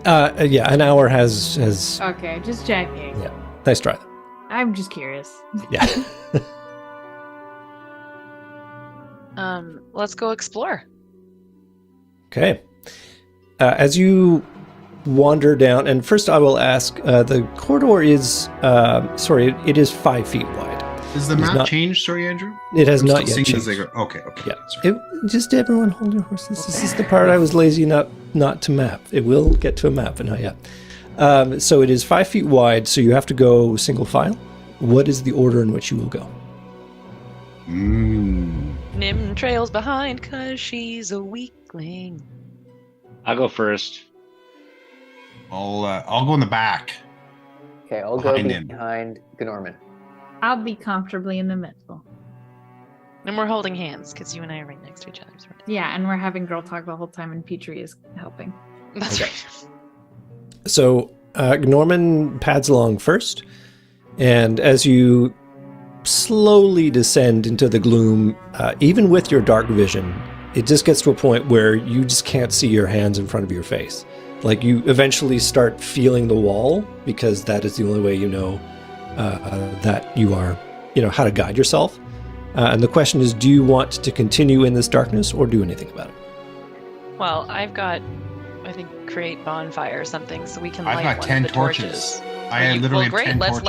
Yeah, an hour has. Okay, just checking. Yeah, nice try. I'm just curious. Yeah. Let's go explore. Okay. As you wander down, and first I will ask, the corridor is, it is 5 feet wide. Does the It's map not- change? Sorry, Andrew. It has I'm not still yet seeing as changed. they go- Okay. Yeah. Sorry. Just everyone hold your horses. This is the part I was lazy not to map. It will get to a map, but not yet. So it is 5 feet wide, so you have to go single file. What is the order in which you will go? Nim trails behind because she's a weakling. I'll go first. I'll go in the back. Okay, I'll go Behind him. behind Gnorman. I'll be comfortably in the middle. And we're holding hands because you and I are right next to each other. So Yeah, and we're having girl talk the whole time, and Petrie is helping. that's Okay. right. So Norman pads along first, and as you slowly descend into the gloom, even with your dark vision, it just gets to a point where you just can't see your hands in front of your face. Like you eventually start feeling the wall because that is the only way you know that you are, how to guide yourself. And the question is, do you want to continue in this darkness or do anything about it? Well, I've got, I think, create bonfire or something, so we can I've light got one 10 of the torches. I You- literally well, great. have 10 Let's torches.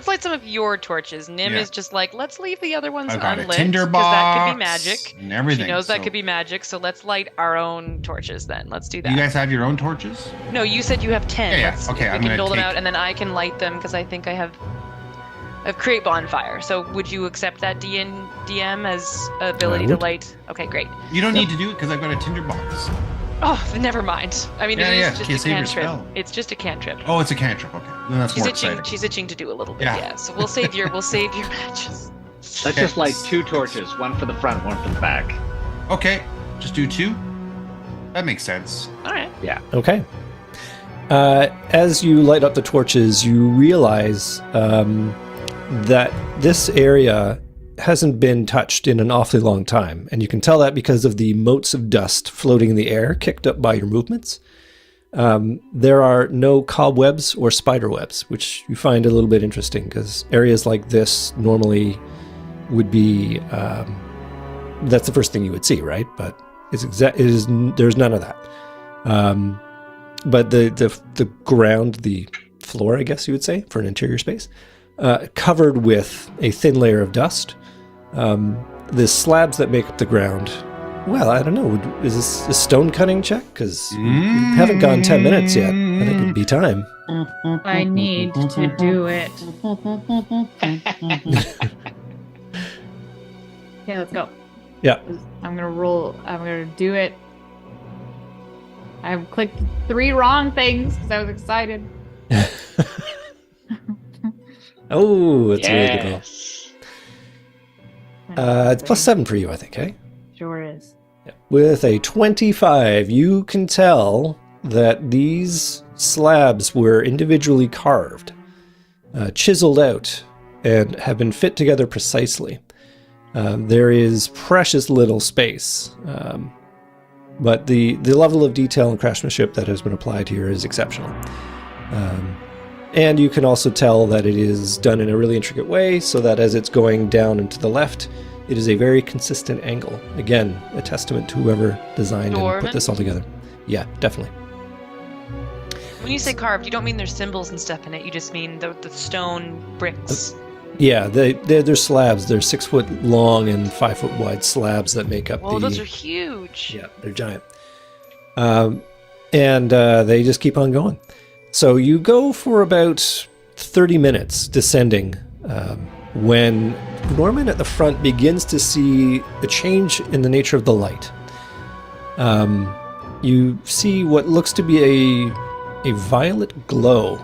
light some of your torches. Nim Yeah. is just like, let's leave the other ones I've got a unlit tinder because box. that could be magic. and everything. She knows that so- could be magic, so let's light our own torches then. Let's do that. You guys have your own torches? No, you said you have 10. Yeah, Let's- okay, we I'm can gonna dole them take- out, and then I can light them because I think I have create bonfire. So would you accept that DM as ability I to would. light? Okay, great. You don't need to do it because I've got a tinder box. Oh, never mind. I mean, Yeah, it yeah, is just can't a save your cantrip. spell. It's just a cantrip. Oh, it's a cantrip. Okay, then that's She's more itching. exciting. She's itching to do a little bit. Yeah. Yeah. So we'll save your matches. Let's Okay. just light 2 torches, one for the front, one for the back. Okay, just do 2. That makes sense. All right. Okay. As you light up the torches, you realize that this area hasn't been touched in an awfully long time. And you can tell that because of the motes of dust floating in the air kicked up by your movements. There are no cobwebs or spider webs, which you find a little bit interesting because areas like this normally would be, that's the first thing you would see, right? But there's none of that. But the ground, the floor, I guess you would say, for an interior space, covered with a thin layer of dust. The slabs that make up the ground, well, I don't know, is this a stone cutting check? Because we haven't gone 10 minutes yet. I think it'd be time. I need to do it. Okay, let's go. Yeah. I'm gonna roll. I'm gonna do it. I've clicked 3 wrong things because I was excited. Oh, it's a really good roll. Yes. It's +7 for you, I think, eh? Sure is. With a 25, you can tell that these slabs were individually carved, chiseled out, and have been fit together precisely. There is precious little space, but the level of detail and craftsmanship that has been applied here is exceptional. And you can also tell that it is done in a really intricate way, so that as it's going down and to the left, it is a very consistent angle. Again, a testament to whoever designed and put Dwarven? this all together. Yeah, definitely. When you say carved, you don't mean there's symbols and stuff in it. You just mean the stone bricks. Yeah, they're slabs. They're 6 foot long and 5 foot wide slabs that make up Oh, the. those are huge. Yeah, they're giant. And they just keep on going. So you go for about 30 minutes descending when Norman at the front begins to see a change in the nature of the light. You see what looks to be a violet glow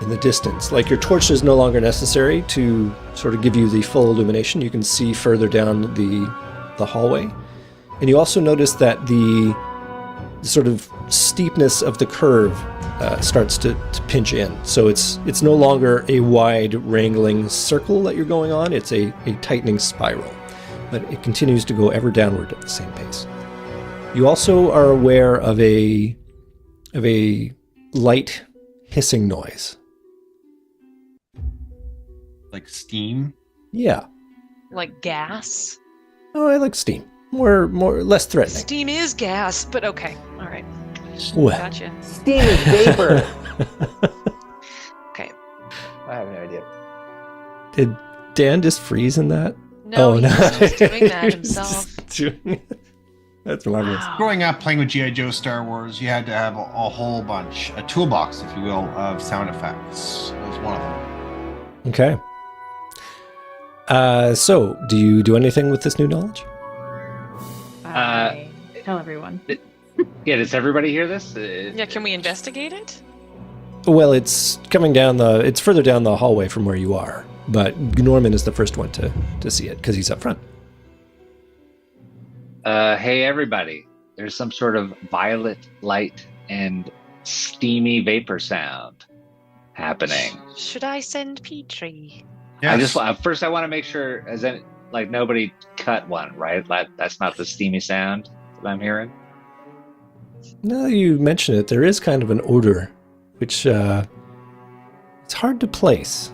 in the distance. Like your torch is no longer necessary to sort of give you the full illumination. You can see further down the hallway. And you also notice that the sort of steepness of the curve starts to pinch in. So it's no longer a wide wrangling circle that you're going on. It's a tightening spiral. But it continues to go ever downward at the same pace. You also are aware of a light hissing noise. Like steam. Yeah. Like gas. Oh, I like steam. More less threatening. Steam is gas, but okay. All right. Well. Gotcha. Steam is vapor. Okay. I have no idea. Did Dan just freeze in that? No, no. he's doing that He's himself. just doing it. That's marvelous. Wow. Growing up playing with G.I. Joe Star Wars, you had to have a whole bunch, a toolbox, if you will, of sound effects. That was one of them. Okay. So, do you do anything with this new knowledge? I tell everyone. Yeah, does everybody hear this? Yeah, can we investigate it? Well, it's coming down it's further down the hallway from where you are, but Norman is the first one to see it because he's up front. Hey, everybody. There's some sort of violet light and steamy vapor sound happening. Should I send Petrie? I just first I want to make sure like nobody cut one, right? That's not the steamy sound that I'm hearing. Now that you mention it, there is kind of an odor, which it's hard to place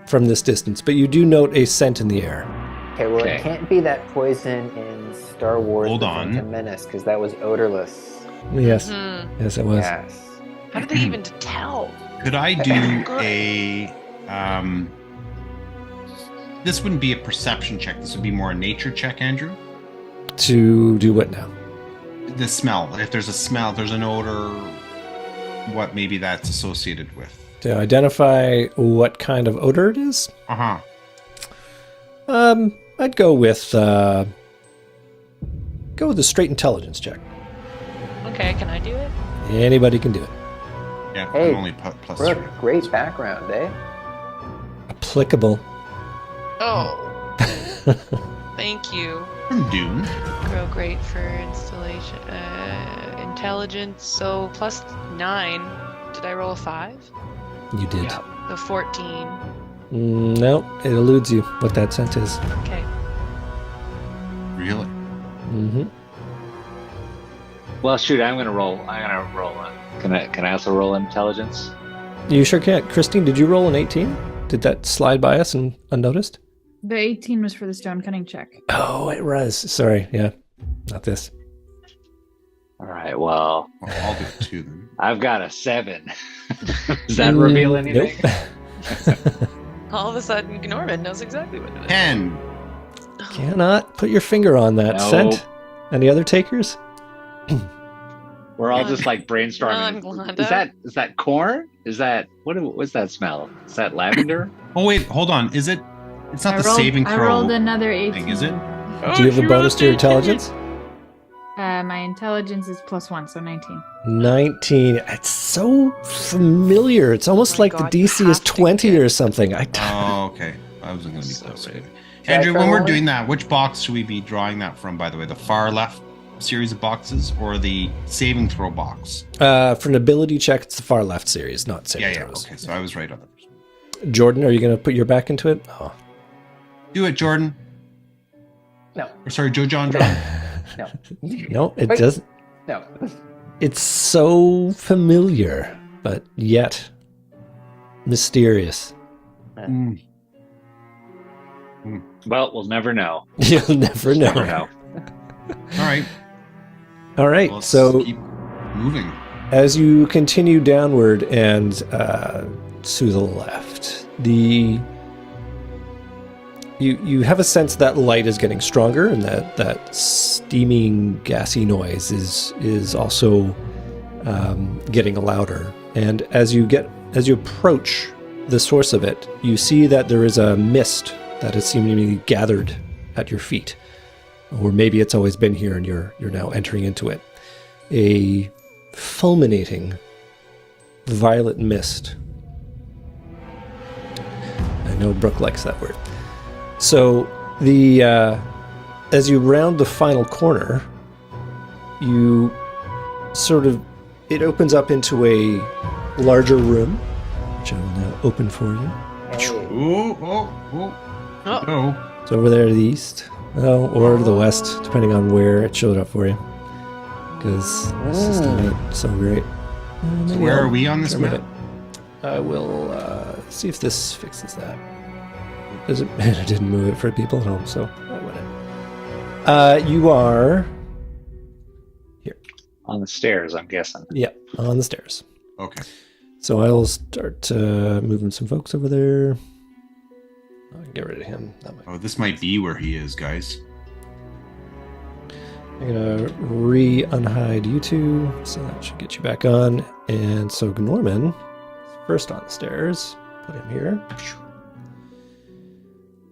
from this distance, but you do note a scent in the air. Okay, well, Okay. it can't be that poison in Star Wars: Hold The on. Phantom Menace, because that was odorless. Yes, Hmm. yes, it was. Yes. How did they even tell? Could I do Good. a this wouldn't be a perception check. This would be more a nature check, Andrew. To do what now? The smell. If there's a smell, there's an odor, what maybe that's associated with. To identify what kind of odor it is? Uh-huh. I'd go with a straight intelligence check. Okay, can I do it? Anybody can do it. Yeah, Hey, I'm only plus Brooke, 3. great background, eh? Applicable. Oh. Thank you. From Dune. Grow great for installation. Intelligence, so +9. Did I roll a 5? You did. Yeah. The 14. No, it eludes you what that scent is. Okay. Really? Mm-hmm. Well, shoot, I'm gonna roll. Can I also roll intelligence? You sure can. Christine, did you roll an 18? Did that slide by us and unnoticed? The 18 was for the stone cutting check. Oh, it was. Sorry. Yeah. Not this. All right. Well, Well, I'll do it too then. I've got a 7. Does that reveal anything? Nope. All of a sudden, Norman knows exactly what it is. 10. Cannot put your finger on that Nope. scent. Any other takers? We're all just like brainstorming. Glenda. Is that corn? Is that what's that smell? Is that lavender? Oh wait, hold on. Is it? It's not I the rolled, saving I throw rolled another 18. thing, is it? Do you have a bonus to your intelligence? My intelligence is +1, so 19. 19. It's so familiar. It's almost Oh my like God, the you DC is have to 20 get- or something. Oh, okay. I wasn't going to be So close. rude. Andrew, when we're Rolling? doing that, which box should we be drawing that from, by the way? The far left series of boxes or the saving throw box? For an ability check, it's the far left series, not saving Yeah. throws. Okay, so I was right on that. Jordan, are you going to put your back into it? Oh. Do it, Jordan. No. Or sorry, Joe John John. No. No, it Wait. doesn't. No. It's so familiar, but yet mysterious. Mm. Well, we'll never know. You'll never know. Never know. All right. All right, Let's so keep moving. as you continue downward and to the left, you have a sense that light is getting stronger, and that steaming, gassy noise is also getting louder. And as you approach the source of it, you see that there is a mist that is seemingly gathered at your feet, or maybe it's always been here and you're now entering into it. A fulminating violet mist. I know Brooke likes that word. So as you round the final corner, you it opens up into a larger room, which I will now open for you. Hey, Oh. It's over there to the east, or to the west, depending on where it showed up for you. because this system ain't so great. So where are we on this map? I will see if this fixes that. Does it? I didn't move it for people at home, so I wouldn't. You are here On the stairs, I'm guessing. Yeah, on the stairs. Okay. So I'll start moving some folks over there. I'll get rid of him. That might... Oh, this might be where he is, guys. I'm gonna re-unhide you two, so that should get you back on. And so Norman, first on the stairs. Put him here.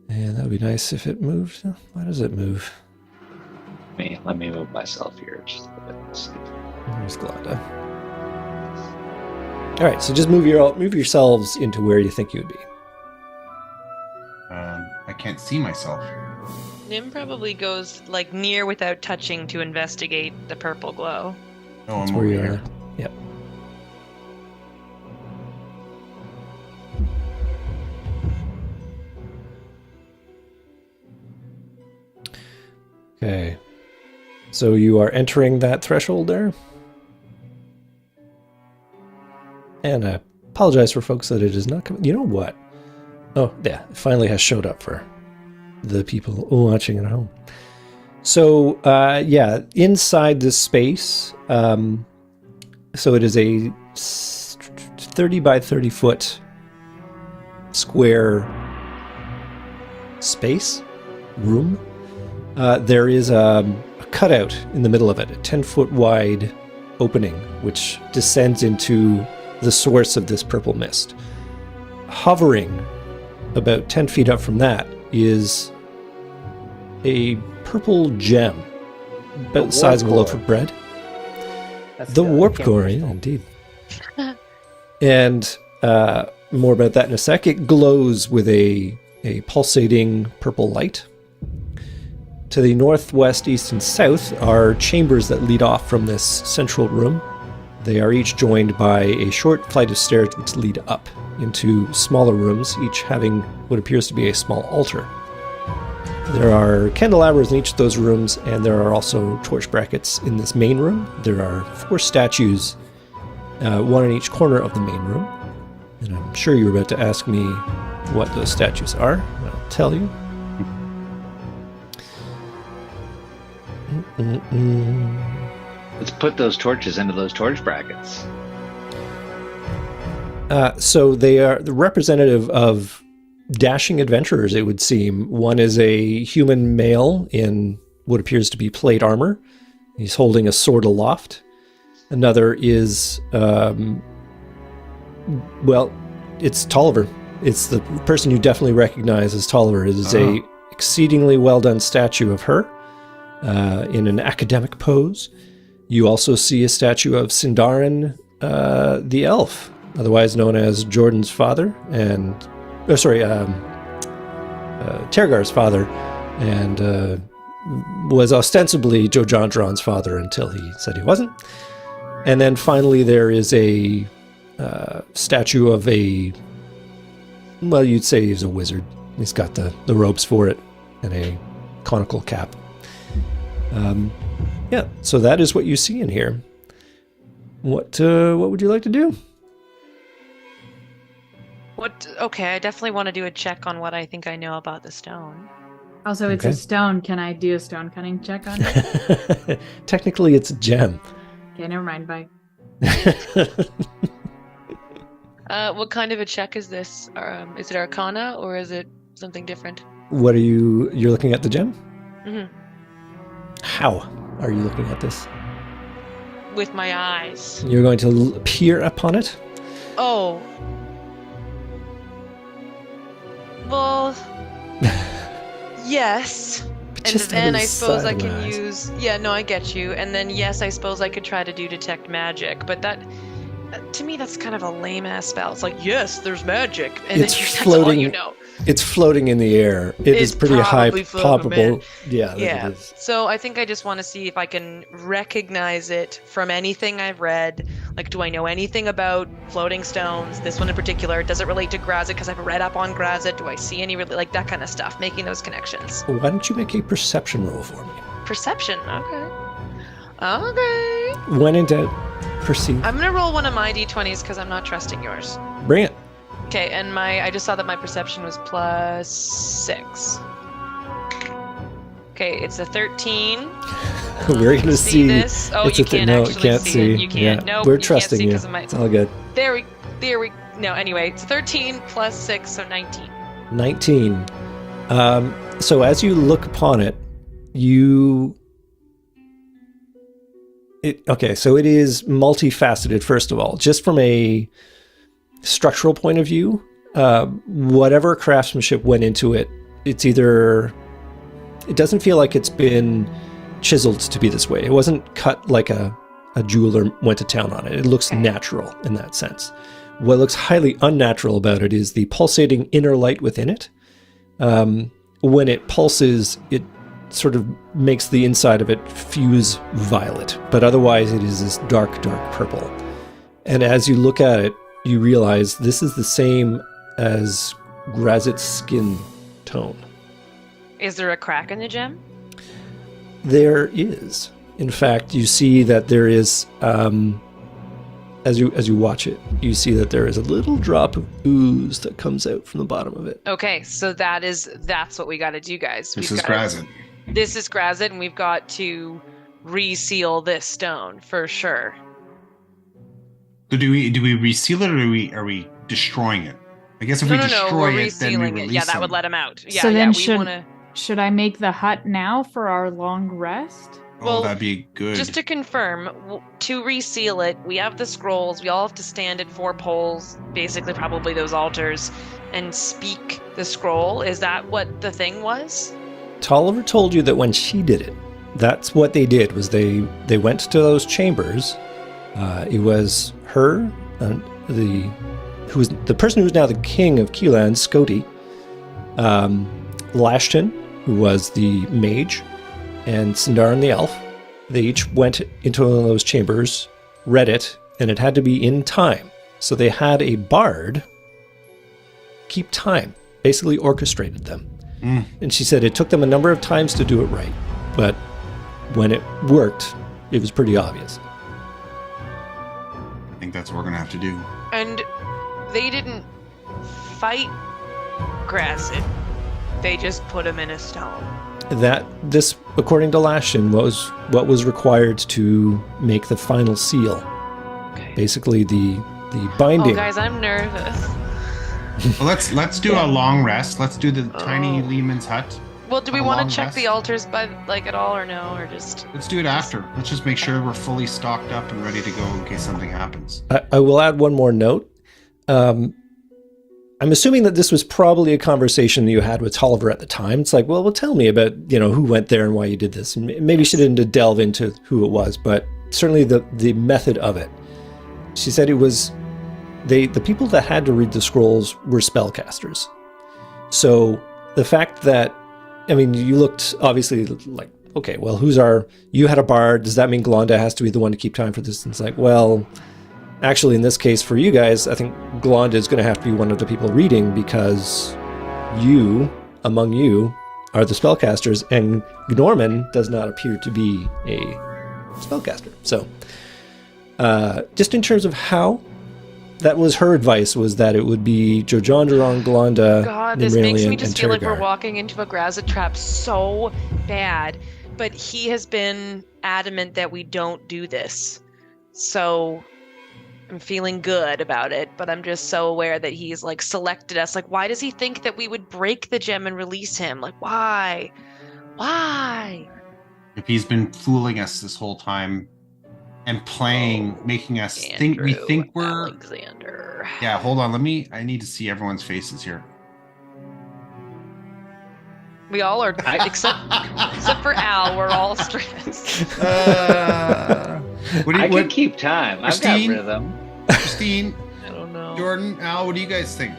And that would be nice if it moved. Why does it move? Let me move myself here just a bit. Let's see. There's Glenda. All right, so just move yourselves into where you think you would be. I can't see myself. Nim probably goes like near without touching to investigate the purple glow. Oh, That's I'm where over you here. are. Yep. Okay. So you are entering that threshold there? And I apologize for folks that it is not coming. You know what? Oh, yeah. It finally has showed up for the people watching at home. So, yeah, inside this space, so it is a 30 by 30 foot square space, room. There is a cutout in the middle of it, a 10-foot wide opening, which descends into the source of this purple mist. Hovering about 10 feet up from that is a purple gem, about the size of a loaf of bread. That's The good. warp Can't core, waste yeah, it. indeed. And more about that in a sec. It glows with a pulsating purple light. To the northwest, east, and south are chambers that lead off from this central room. They are each joined by a short flight of stairs which lead up into smaller rooms, each having what appears to be a small altar. There are candelabras in each of those rooms, and there are also torch brackets in this main room. There are 4 statues, one in each corner of the main room. And I'm sure you were about to ask me what those statues are. I'll tell you. Let's put those torches into those torch brackets. So they are the representative of dashing adventurers, it would seem. One is a human male in what appears to be plate armor. He's holding a sword aloft. Another is, well, it's Tolliver. It's the person you definitely recognize as Tolliver. It is a exceedingly well-done statue of her in an academic pose. You also see a statue of Sindarin the elf, otherwise known as Jordan's father, and Tergar's father, and was ostensibly Jojandron's father until he said he wasn't. And then finally there is a statue of a, well, you'd say he's a wizard. He's got the robes for it and a conical cap. Yeah, so that is what you see in here. What would you like to do? Okay, I definitely want to do a check on what I think I know about the stone. Also, it's Okay. a stone. Can I do a stone cutting check on it? Technically, it's a gem. Okay, never mind. Bye. What kind of a check is this? Is it Arcana or is it something different? What are you're looking at the gem? Mm-hmm. How are you looking at this? With my eyes. You're going to peer upon it? Oh. Well. Yes. But And just out then of I the suppose I side of can my eyes. use. Yeah, no, I get you. And then yes, I suppose I could try to do detect magic, but that. To me, that's kind of a lame ass spell. It's like, yes, there's magic, and It's then that's all floating- you know. It's floating in the air. It is It's pretty high probably floating, probable. man. Yeah, that Yeah. it is. So I think I just want to see if I can recognize it from anything I've read. Like, do I know anything about floating stones? This one in particular. Does it relate to Grazit? Because I've read up on Grazit. Do I see any like that kind of stuff? Making those connections. Why don't you make a perception roll for me? Perception. Okay. Okay. When in doubt, proceed. I'm gonna roll one of my d20s because I'm not trusting yours. Bring it. Okay, and I just saw that my perception was +6. Okay, it's a 13. We're gonna see. This. Oh, It's you a thing. can't No, actually can't see it. see. You can't. Yeah. No, We're you trusting can't see you. 'cause of my. It's all good. There we. No, anyway, it's 13 + 6, so 19. 19. So as you look upon it, okay, so it is multifaceted, first of all. Just from a structural point of view, whatever craftsmanship went into it, it's either... It doesn't feel like it's been chiseled to be this way. It wasn't cut like a jeweler went to town on it. It looks natural in that sense. What looks highly unnatural about it is the pulsating inner light within it. When it pulses, it sort of makes the inside of it fuse violet, but otherwise it is this dark, dark purple. And as you look at it, you realize this is the same as Grazit's skin tone. Is there a crack in the gem? There is. In fact, you see that there is, as you watch it, you see that there is a little drop of ooze that comes out from the bottom of it. Okay, so that's what we got to do, guys. This is Grazit. This is Grazit, and we've got to reseal this stone for sure. So do we reseal it, or are we destroying it? I guess if we destroy we're it, then we resealing release it. Yeah, that him. would let him out. Yeah, So then wanna... should I make the hut now for our long rest? Well, that'd be good. Just to confirm, to reseal it, we have the scrolls. We all have to stand at 4 poles, basically probably those altars, and speak the scroll. Is that what the thing was? Tolliver told you that when she did it, that's what they did, was they went to those chambers. It was her, the person who's now the king of Keelan, Scotty, Lashton, who was the mage, and Sindarin the elf. They each went into one of those chambers, read it, and it had to be in time. So they had a bard keep time, basically orchestrated them. And she said it took them a number of times to do it right, but when it worked, it was pretty obvious. I think that's what we're going to have to do. And they didn't fight Grazit. They just put him in a stone. This, according to Lashin, was what was required to make the final seal. Okay. Basically, the binding. Oh, guys, I'm nervous. Well, let's do a long rest. Let's do the tiny Lehman's hut. Well, do we A want long to check rest? the altars at all, or no, or just? Let's do it after. Let's just make sure we're fully stocked up and ready to go in case something happens. I will add one more note. I'm assuming that this was probably a conversation that you had with Tolliver at the time. It's like, well, tell me about, who went there and why you did this. And maybe she didn't delve into who it was, but certainly the method of it. She said it was the people that had to read the scrolls were spellcasters. So the fact that, you looked obviously like, okay, well, you had a bard. Does that mean Glonda has to be the one to keep time for this? And it's like, well, actually, in this case, for you guys, I think Glonda is going to have to be one of the people reading because among you, are the spellcasters, and Norman does not appear to be a spellcaster. So, just in terms of how, that was her advice, was that it would be Jojondaron, Glonda, God, this makes me and just feel like we're Terragar. walking into a Grazit trap so bad. But he has been adamant that we don't do this. So I'm feeling good about it, but I'm just so aware that he's selected us. Why does he think that we would break the gem and release him? Why? Why? If he's been fooling us this whole time and making us think we're Alexander. Yeah, hold on. I need to see everyone's faces here. We all are, except for Al. We're all stressed. I can keep time. Christine? I've got rhythm. Christine, I don't know. Jordan, Al, what do you guys think?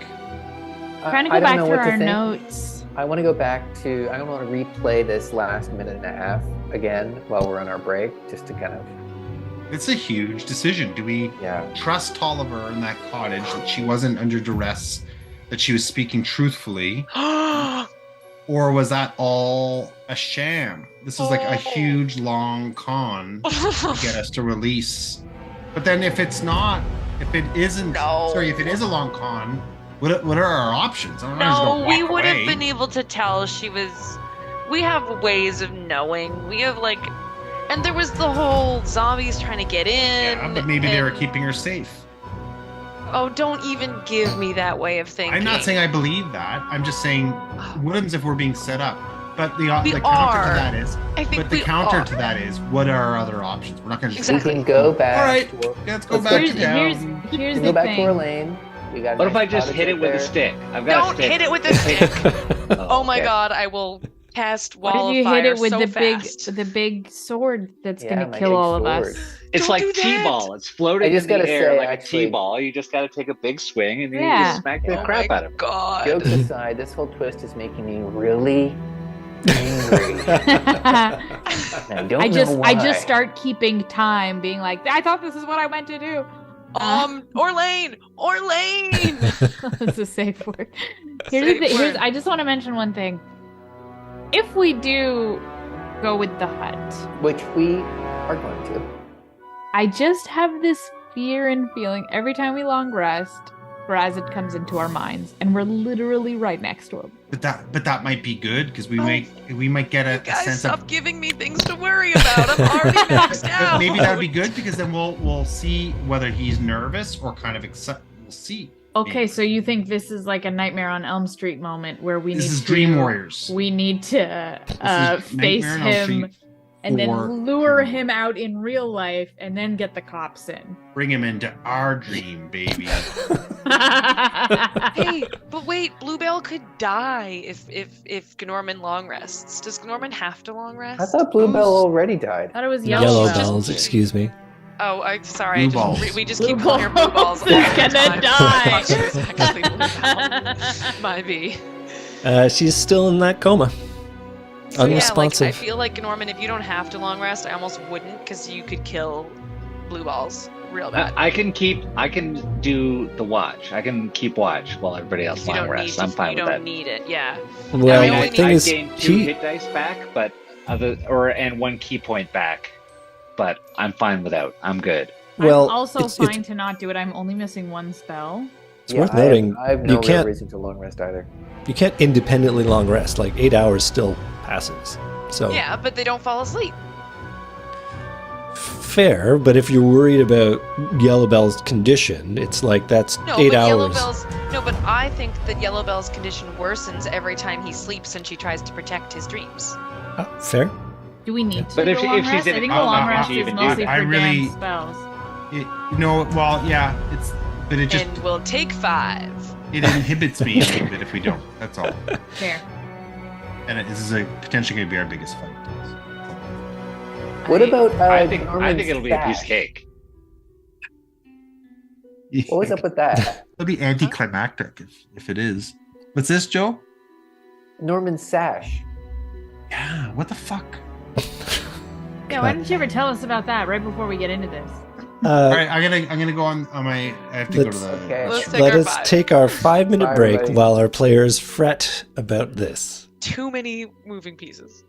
Trying to I go don't back know through what to our think. notes. I want to go back to. I want to replay this last minute and a half again while we're on our break, just to kind of. It's a huge decision. Do we trust Tolliver in that cottage, that she wasn't under duress, that she was speaking truthfully? Or was that all a sham? This is like a huge long con to get us to release. But then if it's not, if it isn't, sorry, if it is a long con, what are our options? I'm not just No, gonna we walk would away. have been able to tell she was. We have ways of knowing. We have like, and there was the whole zombies trying to get in. Yeah, but maybe they were keeping her safe. Oh, don't even give me that way of thinking. I'm not saying I believe that. I'm just saying, what happens if we're being set up? But the counter to that is, that is, what are our other options? We're not going to just We can go back. All right, let's go back to town. Here's We the go back thing. to our lane. We got. What if I just hit it with a stick? I've got Don't a stick. hit it with a stick. Oh my okay. god, I will cast What wall if you of fire hit it with so the fast. big sword that's Yeah, gonna my kill big all of sword. us? It's Don't like do that. T-ball. It's floating I just in the gotta air say, like actually- a T-ball. You just got to take a big swing and you Yeah. just smack the Oh crap my out of it. god. Jokes aside, this whole twist is making me really angry. And I don't know why. I just start keeping time, being like, I thought this is what I meant to do. Orlane! That's a safe word. Safe word. I just want to mention one thing. If we do go with the hut, Which we are going to. I just have this fear and feeling every time we long rest, Grazit comes into our minds, and we're literally right next to him. But that might be good because we might get a Guys, sense stop of. giving me things to worry about. I'm already maxed But out. maybe that would be good because then we'll see whether he's nervous or kind of excited. We'll see. Okay, so you think this is like a Nightmare on Elm Street moment where we This need is to Dream Warriors. We need to This is face Nightmare on Elm him Street and then for lure Dream him out in real life and then get the cops in. Bring him into our dream, baby. Hey, but wait, Bluebell could die if Gnorman long rests. Does Gnorman have to long rest? I thought Bluebell already died. I thought it was Yellow Yellow bells, excuse me. Oh, I'm sorry. Blue balls. We just Blue keep calling her blue balls. balls is all the gonna time. die. I thought she was actually Bluebell. Might be. She's still in that coma. So yeah, like Unresponsive. I feel like Norman, if you don't have to long rest, I almost wouldn't, because you could kill blue balls real bad. I can do the watch. I can keep watch while everybody else You long don't need rests. to, I'm fine you with don't that. need it. Yeah. Well, I the mean, thing I is, gained 2 he, hit dice back, but and 1 key point back, but I'm fine without. I'm good. well, I'm also it's fine to not do it. I'm only missing 1 spell. worth noting. I have no you real can't reason to long rest either. you can't independently long rest. Like 8 hours still passes. So Yeah, but they don't fall asleep. fair, but if you're worried about Yellow Bell's condition, it's like that's No, 8 but hours. but I think that Yellow Bell's condition worsens every time he sleeps and she tries to protect his dreams. Fair. Do we need to But do if a she- long if she's rest? in I it, think the I'll long not rest even is do mostly that. I for really- damn spells. Well, yeah, but it just And we'll take 5. it inhibits me a little bit if we don't. That's all. Fair. And this is potentially going to be our biggest fight. What about I think Norman's it'll be a piece of stash? cake. What was up with that? It'll be anticlimactic if it is. What's this, Joe? Norman's sash. Yeah. What the fuck? Yeah, why didn't you ever tell us about that right before we get into this? All right, I'm gonna go on my. I have to go to Let's- the. Okay. Let's take Let our us 5. take our 5-minute Bye, break everybody. while our players fret about this. Too many moving pieces.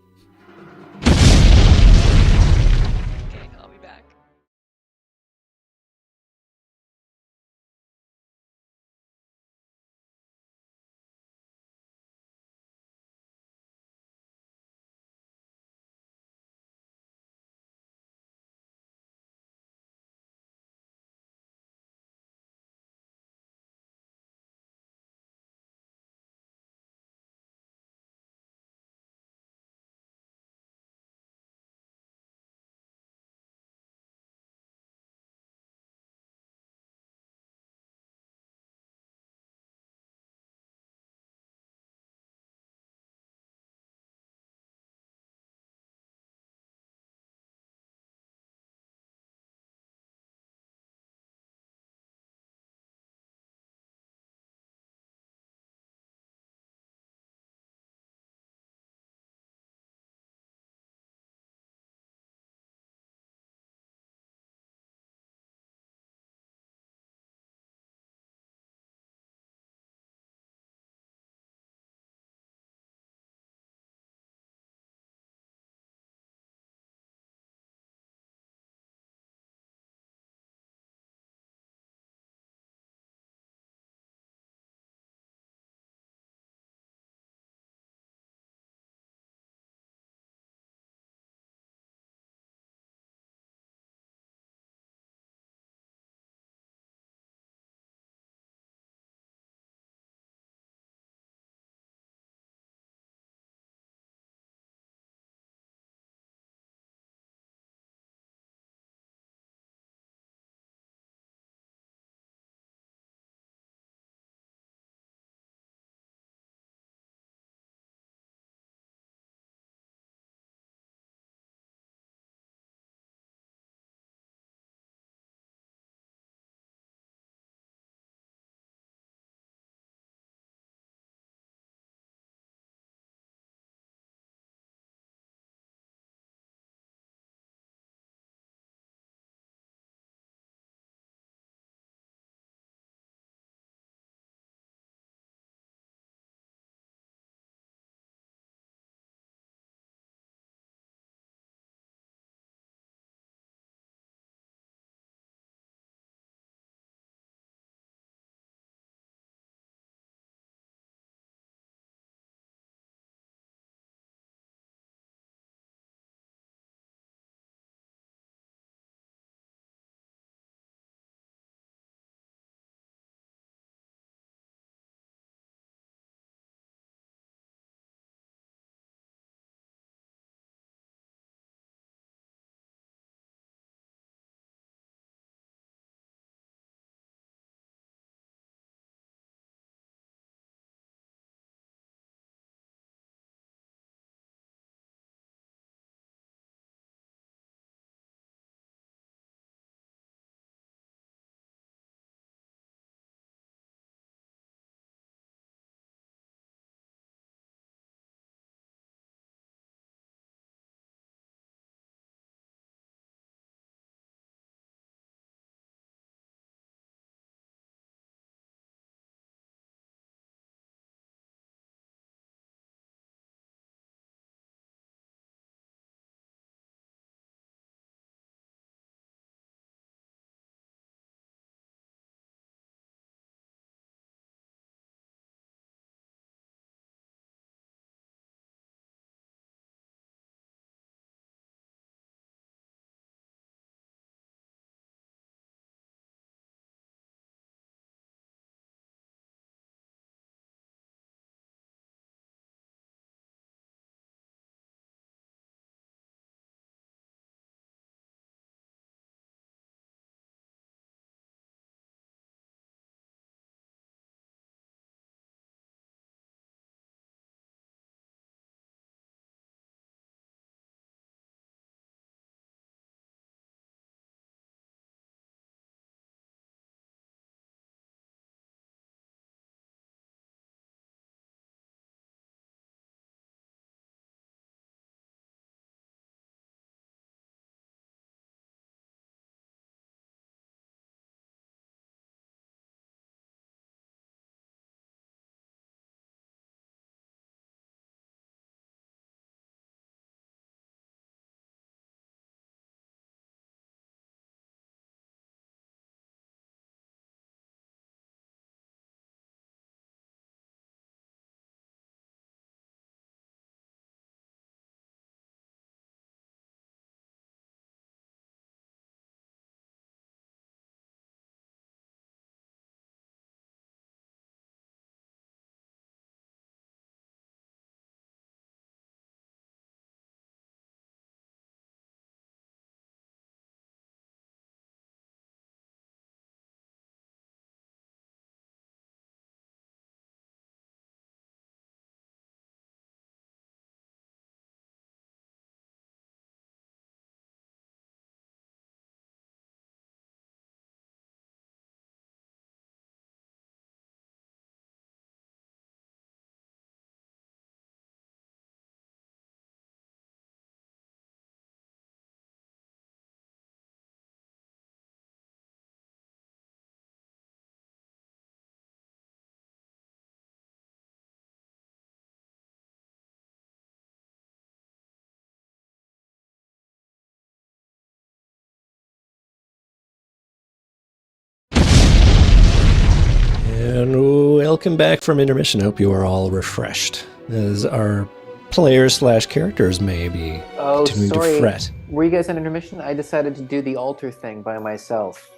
And welcome back from intermission. Hope you are all refreshed, as our players/characters may be Oh, continuing sorry. to fret. Were you guys on intermission? I decided to do the altar thing by myself.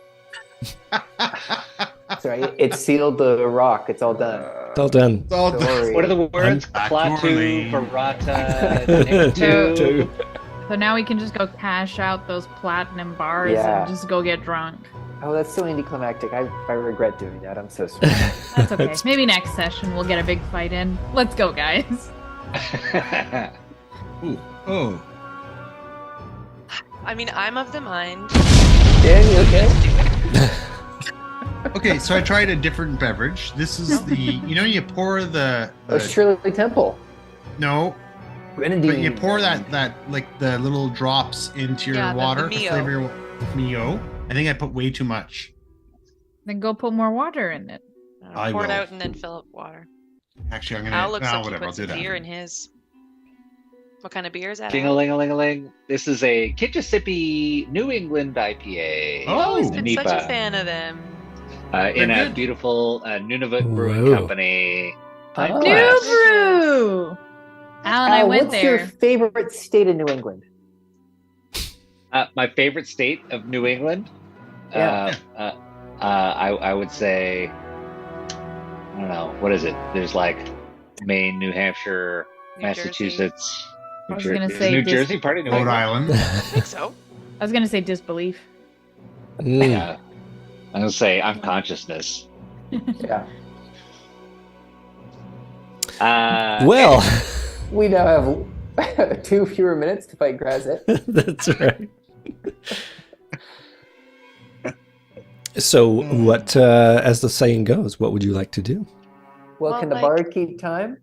Sorry, it sealed the rock. It's all done. It's all done. It's all Sorry. What are the words? Back Klaatu, door Barata, Nictu. So now we can just go cash out those platinum bars Yeah. and just go get drunk. Oh, that's so anticlimactic. I regret doing that. I'm so sorry. That's okay. Maybe next session we'll get a big fight in. Let's go, guys. Ooh. Oh. I mean, I'm of the mind. Dan, you okay? Okay, so I tried a different beverage. This is the, you pour the Oh, Shirley Temple. no, Grenadine. but you pour that like the little drops into your Yeah, the water to Mio. flavor your Mio. I think I put way too much. Then go put more water in it. I Pour it will. out and then fill up water. Actually, I'm gonna. Al looks like he whatever. I'll put do some that. beer in his. What kind of beer is that? Al? Ding-a-ling-a-ling-a-ling. This is a Kitchissippi New England IPA. Oh, I've always been such a Nipa. fan of them. In They're a good. beautiful Nunavut Brewing Whoa. Company. Oh. Pint New glass. brew! Al and I Al, went what's your there. favorite state in New England? My favorite state of New England. Yeah. I would say, I don't know, what is it? There's like Maine, New Hampshire, New Jersey. Massachusetts. I was gonna Is say New dis- Jersey part of New Rhode England? Island. I think so. I was gonna say disbelief. Mm. Yeah. I'm gonna say unconsciousness. Yeah. Well, We now have 2 fewer minutes to fight Grazit. that's right. So, what, as the saying goes, what would you like to do? Well, Well, can the like- bard keep time?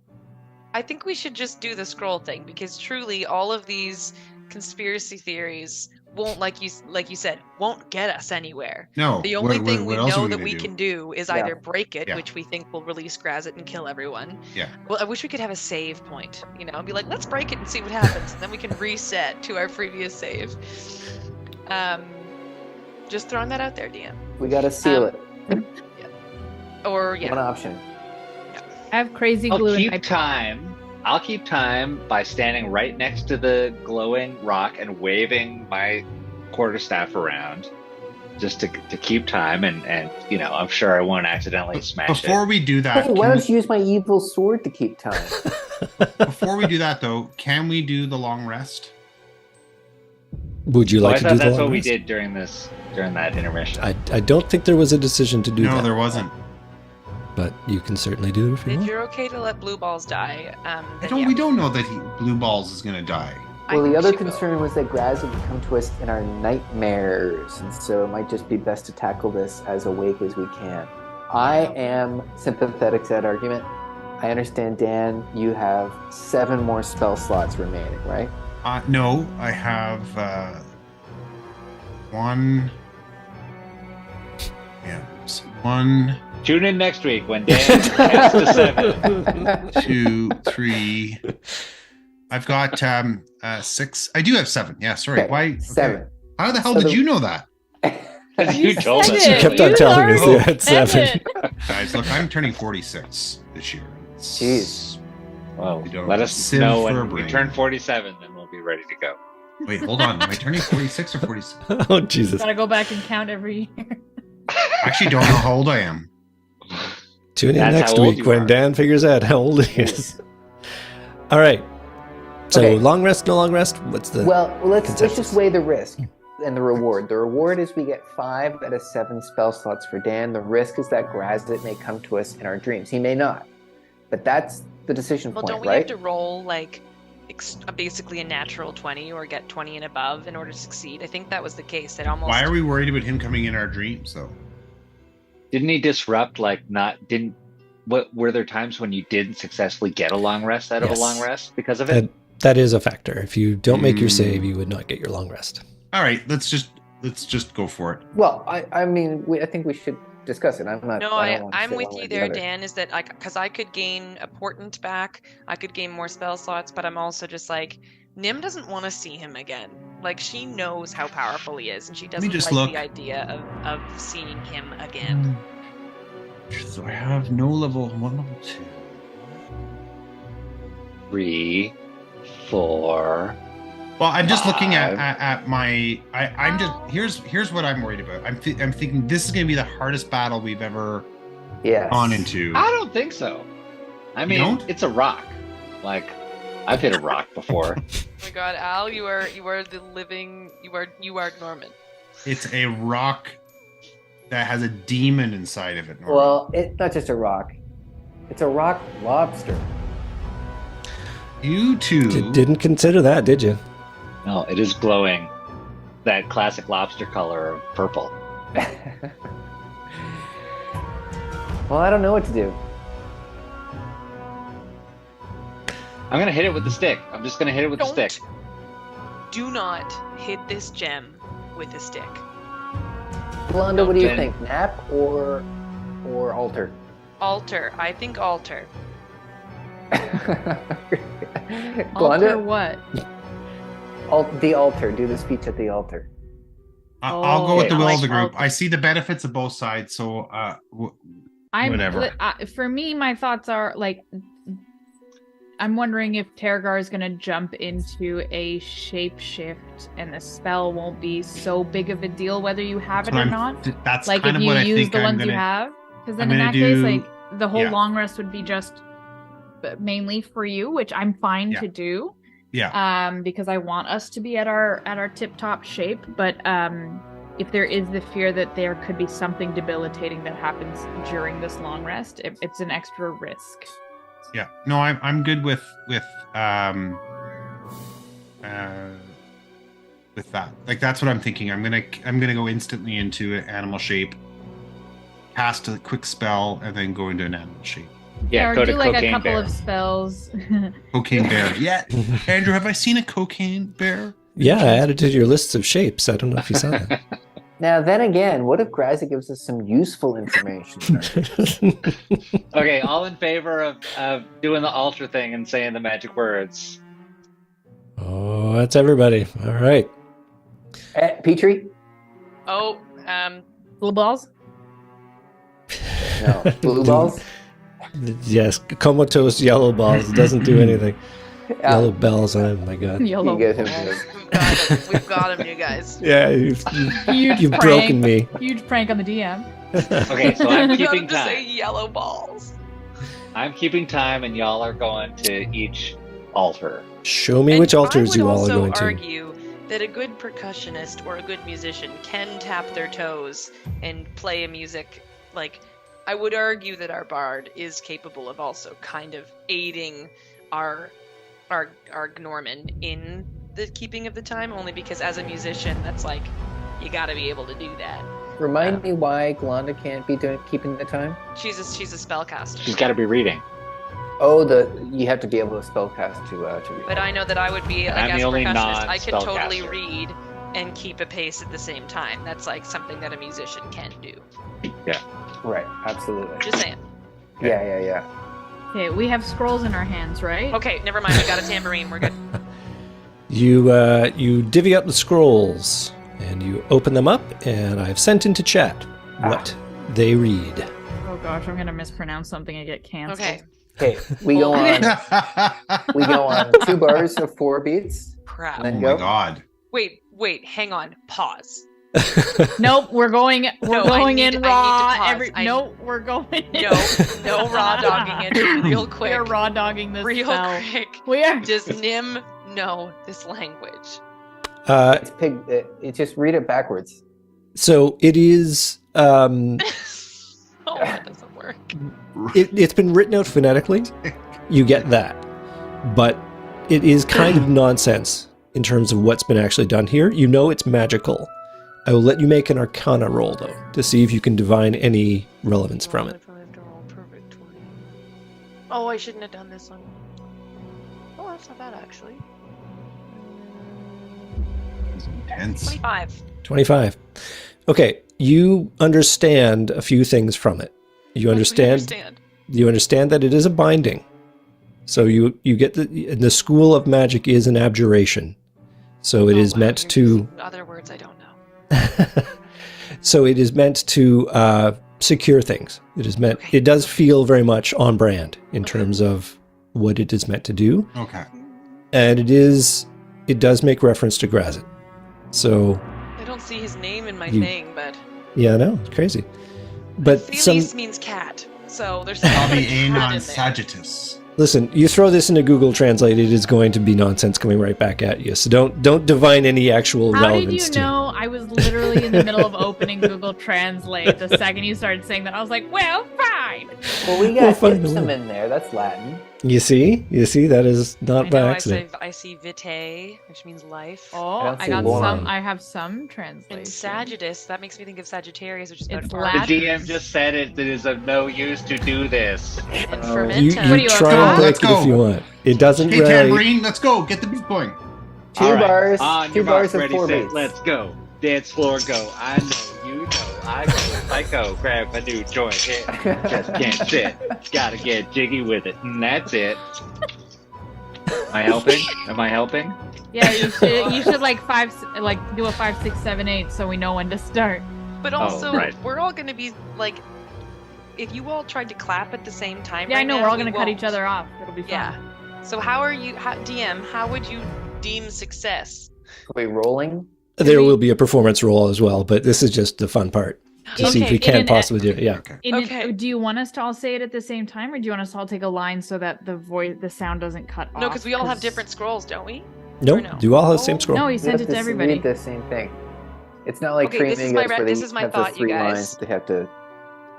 I think we should just do the scroll thing because truly, all of these conspiracy theories won't, like you said, won't get us anywhere. No. The only thing we else are know that gonna we do? can do is Yeah. either break it, Yeah. which we think will release Grazit and kill everyone. Yeah. Well, I wish we could have a save point, and be like, let's break it and see what happens, and then we can reset to our previous save. Just throwing that out there, DM. We gotta seal it. Or One yeah, option. I have crazy I'll glue in keep my time. I'll keep time by standing right next to the glowing rock and waving my quarterstaff around, just to keep time. And I'm sure I won't accidentally smash Before we do that, Hey, why can don't you use my evil sword to keep time? before we do that though, can we do the long rest? Would you it. Well, like I to do thought the that's long what we rest? did during that intermission. I don't think there was a decision to do No, that, there wasn't. but you can certainly do it if you if want. you're okay to let blue balls die, We don't know that Blue Balls is gonna die. Well, the other concern was that Grazit would come to us in our nightmares, and so it might just be best to tackle this as awake as we can. I am sympathetic to that argument. I understand, Dan, you have 7 more spell slots remaining, right? No, I have one. Yeah, it's 1, Tune in next week when Dan casts a 7. 2, 3. I've got 6. I do have 7. Yeah, sorry. Okay, Why? Okay. 7. How the hell So did the- you know that? You told said us. it. She kept on You telling us already you had said 7. it. Guys, look, I'm turning 46 this year. Jeez. Well, You don't let us sieve know for a when we brain. turn 47, then we'll be ready to go. Wait, hold on. Am I turning 46 or 47? Oh, Jesus. Gotta go back and count every year. I actually don't know how old I am. Tune in That's next how old week you when are. Dan figures out how old he is. All right. So, Okay. long rest, no long rest? What's the... Well, let's consensus? just weigh the risk and the reward. The reward is we get 5 out of 7 spell slots for Dan. The risk is that Grazit may come to us in our dreams. He may not. But that's the decision Well, point, don't we right? have to roll like basically a natural 20 or get 20 and above in order to succeed? I think that was the case. It almost. Why are we worried about him coming in our dreams, though? Didn't he disrupt, what were there times when you didn't successfully get a long rest out of Yes. a long rest because of it? That is a factor. If you don't make your Mm. save, you would not get your long rest. All right, let's just go for it. Well, I mean, I think we should discuss it. I'm not. No, I don't want to I'm say with one way you or the there, other. Dan. Is that because I could gain a portent back, I could gain more spell slots, but I'm also just like Nim doesn't want to see him again. Like she knows how powerful he is, and she doesn't just like look. the idea of seeing him again. So I have no level 1, level 2. 3, 4. Well, I'm just looking Five. at my. I'm just here's what I'm worried about. I'm thinking this is going to be the hardest battle we've ever Yes. gone into. I don't think so. I mean, don't? it's a rock. Like, I've hit a rock before. Oh my god, Al, you are the living. You are Norman. It's a rock that has a demon inside of it. Norman. Well, it's not just a rock. It's a rock lobster. You two Didn't consider that, did you? No, it is glowing. That classic lobster color of purple. Well, I don't know what to do. I'm gonna hit it with the stick. I'm just gonna hit it with the stick. Do not hit this gem with a stick. Blondo, what do you Then- think? Nap or altar? Altar. I think altar. Alter Blondo, what? the altar. Do the speech at the altar. I'll go with the I will like of the group. alter. I see the benefits of both sides, so whatever. For me, my thoughts are like, I'm wondering if Tergar is going to jump into a shapeshift and the spell won't be so big of a deal whether you have it or not. That's Like kind if of you what I use think the I'm ones gonna. you have, because then I'm in gonna that case, do- like the whole yeah. long rest would be just mainly for you, which I'm fine Yeah. to do. Yeah. Because I want us to be at our tip top shape, but if there is the fear that there could be something debilitating that happens during this long rest, it's an extra risk. Yeah. No, I'm good with that. Like that's what I'm thinking. I'm gonna go instantly into an animal shape, cast a quick spell, and then go into an animal shape. Yeah, or go do to like a cocaine couple bear. of spells. Cocaine bear. Yeah. Andrew, have I seen a cocaine bear? Yeah, I added to your lists of shapes. I don't know if you saw that. Now, then again, what if Grazi gives us some useful information? Okay, all in favor of doing the altar thing and saying the magic words. Oh, that's everybody. All right. Petrie? Oh, Blue balls. No. Blue balls? Yes, comatose yellow balls. It doesn't do anything. Yellow bells. Oh my god. Yellow. You get him. we've got him, you guys. Yeah, Huge you've prank. broken me. Huge prank on the DM. Okay, so I'm We got keeping him to say time. yellow balls. I'm keeping time, and y'all are going to each altar. Show me And which altars I would you all are also going to. argue that a good percussionist or a good musician can tap their toes and play a music. Like, I would argue that our bard is capable of also kind of aiding our Norman in the keeping of the time, only because as a musician, that's like, you gotta be able to do that. Remind me why Glonda can't be keeping the time? She's a spellcaster. She's got to be reading. Oh, you have to be able to spellcast to read. But I know that I would be, like, I'm as the a only percussionist, I could totally non-spellcaster. read and keep a pace at the same time. That's like something that a musician can do. Right, absolutely. Just saying. Yeah. Okay, we have scrolls in our hands, right? Okay, never mind. We got a tambourine. We're good. You divvy up the scrolls and you open them up, and I've sent into chat what they read. Oh gosh, I'm gonna mispronounce something and get canceled. Okay. Okay, we go on 2 bars of 4 beats. Crap. And then Oh go. my god. Wait, hang on. Pause. Nope, we're going No, I need- in I raw. need to pause. Nope, we're going. No raw dogging it real quick. We're raw dogging this Real spell. quick. We are. Does Nim know this language? It's pig. Just read it backwards. So it is. Oh, that doesn't work. It's been written out phonetically. You get that, but it is kind of nonsense in terms of what's been actually done here. You know it's magical. I will let you make an Arcana roll though to see if you can divine any relevance from it. Oh, I shouldn't have done this one. Oh, that's not bad actually. It's intense. 25. 25. Okay, you understand a few things from it. You understand that it is a binding. So you get the school of magic is an abjuration. So it is wow, meant you're to using other words I don't know. so it is meant to secure things. It is meant. It does feel very much on brand in terms of what it is meant to do, Okay. and it does make reference to Grazit. So I don't see his name in my You- thing, but yeah, I know, it's crazy. But Felis means cat, so there's Probably a cat in Anon there. Sagittus. listen, you throw this into Google Translate, it is going to be nonsense coming right back at you. So don't divine any actual How did relevance you to it. know? I was literally in the middle of opening Google Translate the second you started saying that. I was like, well, fine. Well, we We'll got find a ipsum way. in there. That's Latin. You see, that is not I by know accident. I see vitae, which means life. Oh, don't I see got Lauren. some. I have some And translation. Sagittus, that makes me think of Sagittarius, which is about It's The art. Latin. DM just said it is of no use to do this. And Oh. You, fermenta. What are you, a try and cat? break Let's it if go. you want. It doesn't Hey, really. Tambourine, let's go. Get the beat going. Two All right, bars. on Two your bars mark, of ready, 4 set, beats. let's go. Dance floor, go. I know, you know, I go, psycho, grab a new joint, hit, just can't sit, gotta get jiggy with it, and that's it. Am I helping? Am I helping? Yeah, you should like do a 5, 6, 7, 8 so we know when to start. But also, right. we're all going to be like, if you all tried to clap at the same time, Yeah, right I know now, we're all we gonna cut each won't. other off. It'll be fun. Yeah. So DM, how would you deem success? Are we rolling? There will be a performance roll as well, but this is just the fun part to see if Okay, we in can an- possibly do it. Yeah. Okay. Okay. Do you want us to all say it at the same time, or do you want us to all take a line so that the sound doesn't cut off? No, because we all have different scrolls, don't we? No, Or no? you all have the same Oh, scroll. No, he We sent have it to everybody. Read the same thing. It's not like Okay, this is Training my Us where this they is my have thought, the you 3 guys. lines. They have to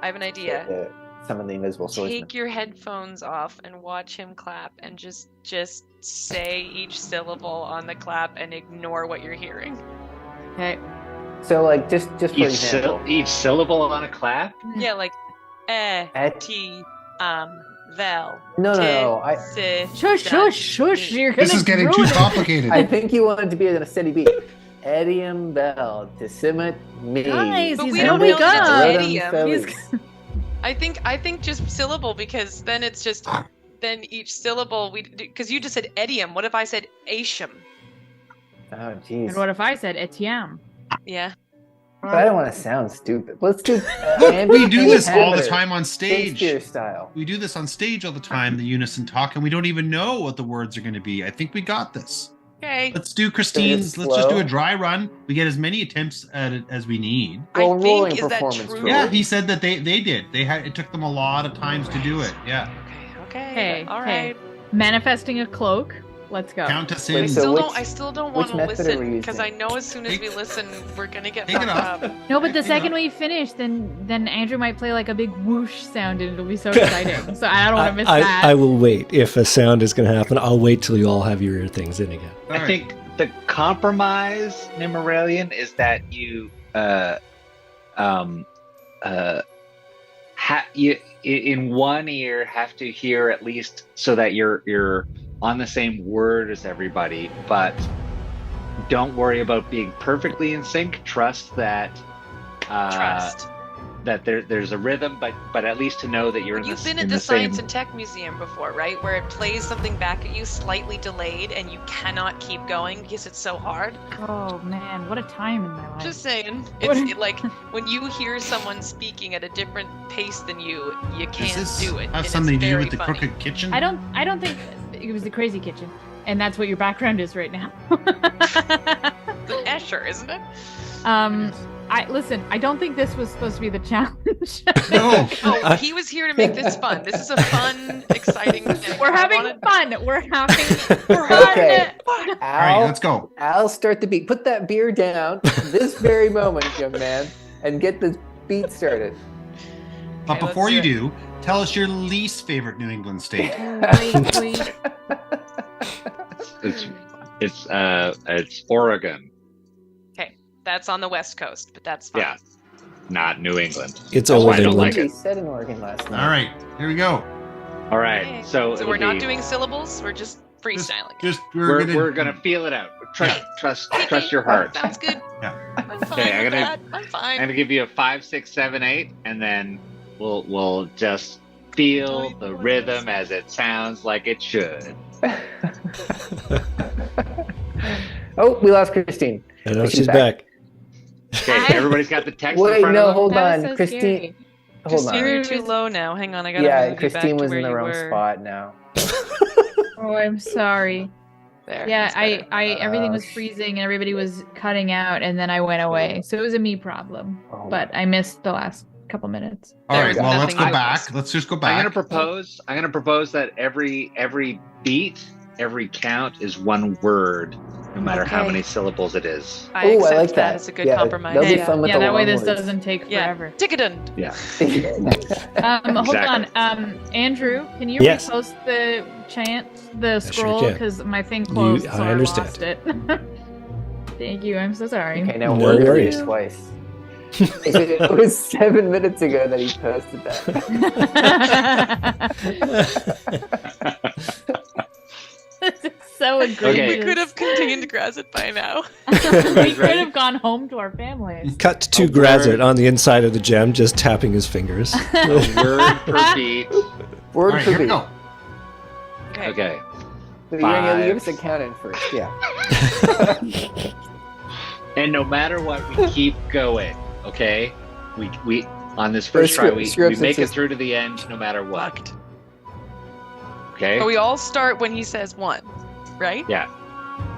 I have an idea. summon the invisible swordsman. Take your headphones off and watch him clap, and just say each syllable on the clap and ignore what you're hearing. Okay. So, like, just for example, Each syllable on a clap? Yeah, like Et- ti vel. no, Shush! You're gonna This is getting too ruin it. complicated. I think you want it to be in a steady beat. Edium bell, decimate me. Guys, But he's we gonna don't wake know that up. it's idiom. He's- I think just syllable, because then it's just then each syllable because you just said idiom. What if I said asham? Oh, And jeez. what if I said Etienne? Yeah. But I don't want to sound stupid. Let's do. Look, we do this all the Hammer, time on stage. Shakespeare style. We do this on stage all the time, the unison talk, and we don't even know what the words are going to be. I think we got this. Okay. Let's do Christine's. Let's just do slow? a dry run. We get as many attempts at it as we need. Well, I rolling think is that performance true? roll. Yeah, he said that they did. They had it took them a lot of times to do it. Yeah, Okay. Okay, All okay. right. Manifesting a cloak. Let's go. count us Wait, in. so I still don't want which to method are we listen because using? I know as soon as we listen, we're gonna get Take it fucked off. up. No, but the You second know. we finish, then Andrew might play like a big whoosh sound, and it'll be so exciting. So I don't want to miss that. I will wait. If a sound is going to happen, I'll wait till you all have your ear things in again. All I right. think the compromise, Nimmeralian, is that you in one ear have to hear at least so that you're on the same word as everybody, but don't worry about being perfectly in sync. Trust that Trust. that there's a rhythm, but at least to know that you're in You've the, been in at the the Science same. and Tech Museum before, right? Where it plays something back at you slightly delayed and you cannot keep going because it's so hard. Oh man, what a time in my life. Just saying. What It's a- like when you hear someone speaking at a different pace than you Does can't this do it. and have it's something to do very with the funny. crooked kitchen? I don't think it was the crazy kitchen, and that's what your background is right now. It's an Escher, isn't it? Listen. I don't think this was supposed to be the challenge. No. Oh, he was here to make this fun. This is a fun, exciting thing. We're I having wanted- fun. We're having Okay. fun. All right, Al, let's go. I'll start the beat. Put that beer down this very moment, young man, and get the beat started. But Okay, before let's you do do, tell us your least favorite New England state. Wait. It's Oregon, That's on the West Coast, but that's fine. yeah, not New England. It's That's old why I don't England. like He it. said in Oregon last night. All right, here we go. All right, Okay. so So it'll we're not be- doing syllables. We're just freestyling. We're gonna feel it out. Trust your heart. Sounds good. Yeah. I'm fine Okay, with that. I'm I'm fine. gonna give you a 5, 6, 7, 8, and then we'll just feel the rhythm as it sounds like it should. Oh, we lost Christine. I know She's she's back. back. Okay, everybody's got the text in Wait, front no, of them. hold That on. was so Christine, scary. Hold Christine, on. you're too low now. Hang on, I gotta Yeah, move you back Christine to was where in the you wrong were. spot now. Oh, I'm sorry. There. Yeah, that's better. I everything was freezing and everybody was cutting out, and then I went away. So it was a me problem. Oh. But I missed the last couple minutes. All There right, was well, let's nothing go you back. missed. Let's just go I'm back. gonna propose that every beat, every count is one word, no matter how Okay. many syllables it is. I Ooh, accept I like that. that. It's a good Yeah, compromise. that'll be Yeah. fun with Yeah, the that way long this words. doesn't take Yeah. forever. Tickadun. Yeah. Hold on. Exactly. Andrew, can you Yes. repost the chant, the sure scroll? can. Because my thing closed, I so I understand. lost it. Thank you. I'm so sorry. Okay, now No we're gonna worries. do it twice. It was 7 minutes ago that he posted that. This is so egregious. Okay. We could have continued to grass it by now. We guys could ready? have gone home to our families. Cut to A Grazit word. on the inside of the gem, just tapping his fingers. A word per beat. Word All right, for here we beat. go. Okay. So you're gonna give us a Five. count in first, yeah. And no matter what, we keep going. Okay. We on this first Screw- try, we screw up make it since- through to the end, no matter what. Fucked. Okay. But we all start when he says one, right? Yeah.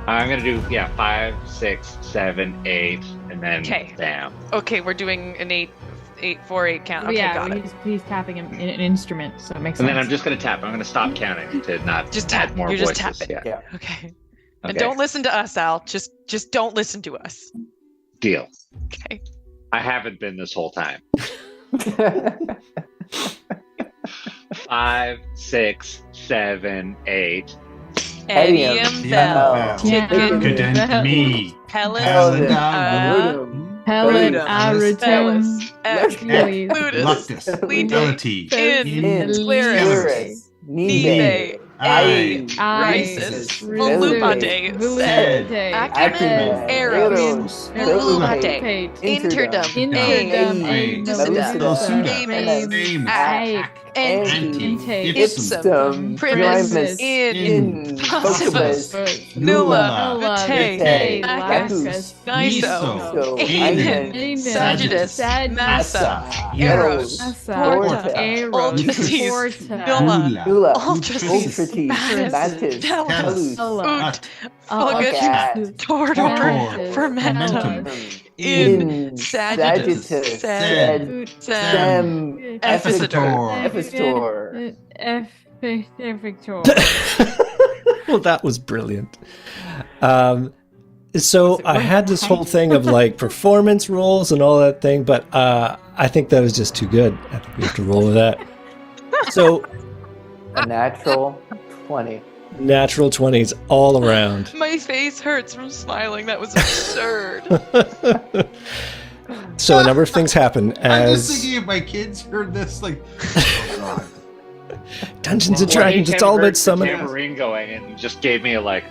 I'm gonna do 5, 6, 7, 8, and then Okay. bam. Okay, we're doing an 8-4-8 count. Okay, yeah, got it. he's tapping an instrument, so it makes And sense. then I'm just gonna tap. I'm gonna stop counting to not Just add tap. more You're voices. just tapping. Yeah. Yeah. Okay. And Okay. don't listen to us, Al. Just don't listen to us. Deal. Okay. I haven't been this whole time. 5, 6, 7, 8. Eddie Eddie and and Bell. Bell. Chicken. Good and me. Helen. Helen. Helen, Fellas. Arutum, Fellas. Achilles, Ludus. Luctus. Lead. Fidelity. In. Sclerus. Sclerus. Nibe. I. Rises. Velupate. Volupate. Sed. Acumen. Eros. Volupate. Interdum. Interdum, Aim. Lucidum. Lucidum. Ames, Ames. Ike, Anti. Ante, Ipsum. Primus. Primus. In. Vocibus. Nulla. Nulla, Vitae. Vitae, Lacus. Lacus, Niso. Miso. Amen. Amen. Sagittus. Sagittus. Massa. Eros. Asa, Porta. Eros, Ultrates. Porta, Nulla. Nula. Ultrates. Ultrates. Batis. Batis. Tellus. Tellus. Ulla, Ut. Fugat. Fugat. Tordor. Tortor. Fermentum. Fermentum. In. Sagittus. Sagittus. Sed. Ut, Sem. Sem. Ephesator. Ephistor. Effector. Well, that was brilliant. So I had this whole thing of like performance roles and all that thing, but I think that was just too good. I think we have to roll with that. So A natural 20. natural 20s all around. My face hurts from smiling. That was absurd. So a number of things happen I'm just as thinking if my kids heard this, like, oh God. Dungeons and Well, Dragons. each It's all time I heard about the summoning. tambourine going and just gave me a like.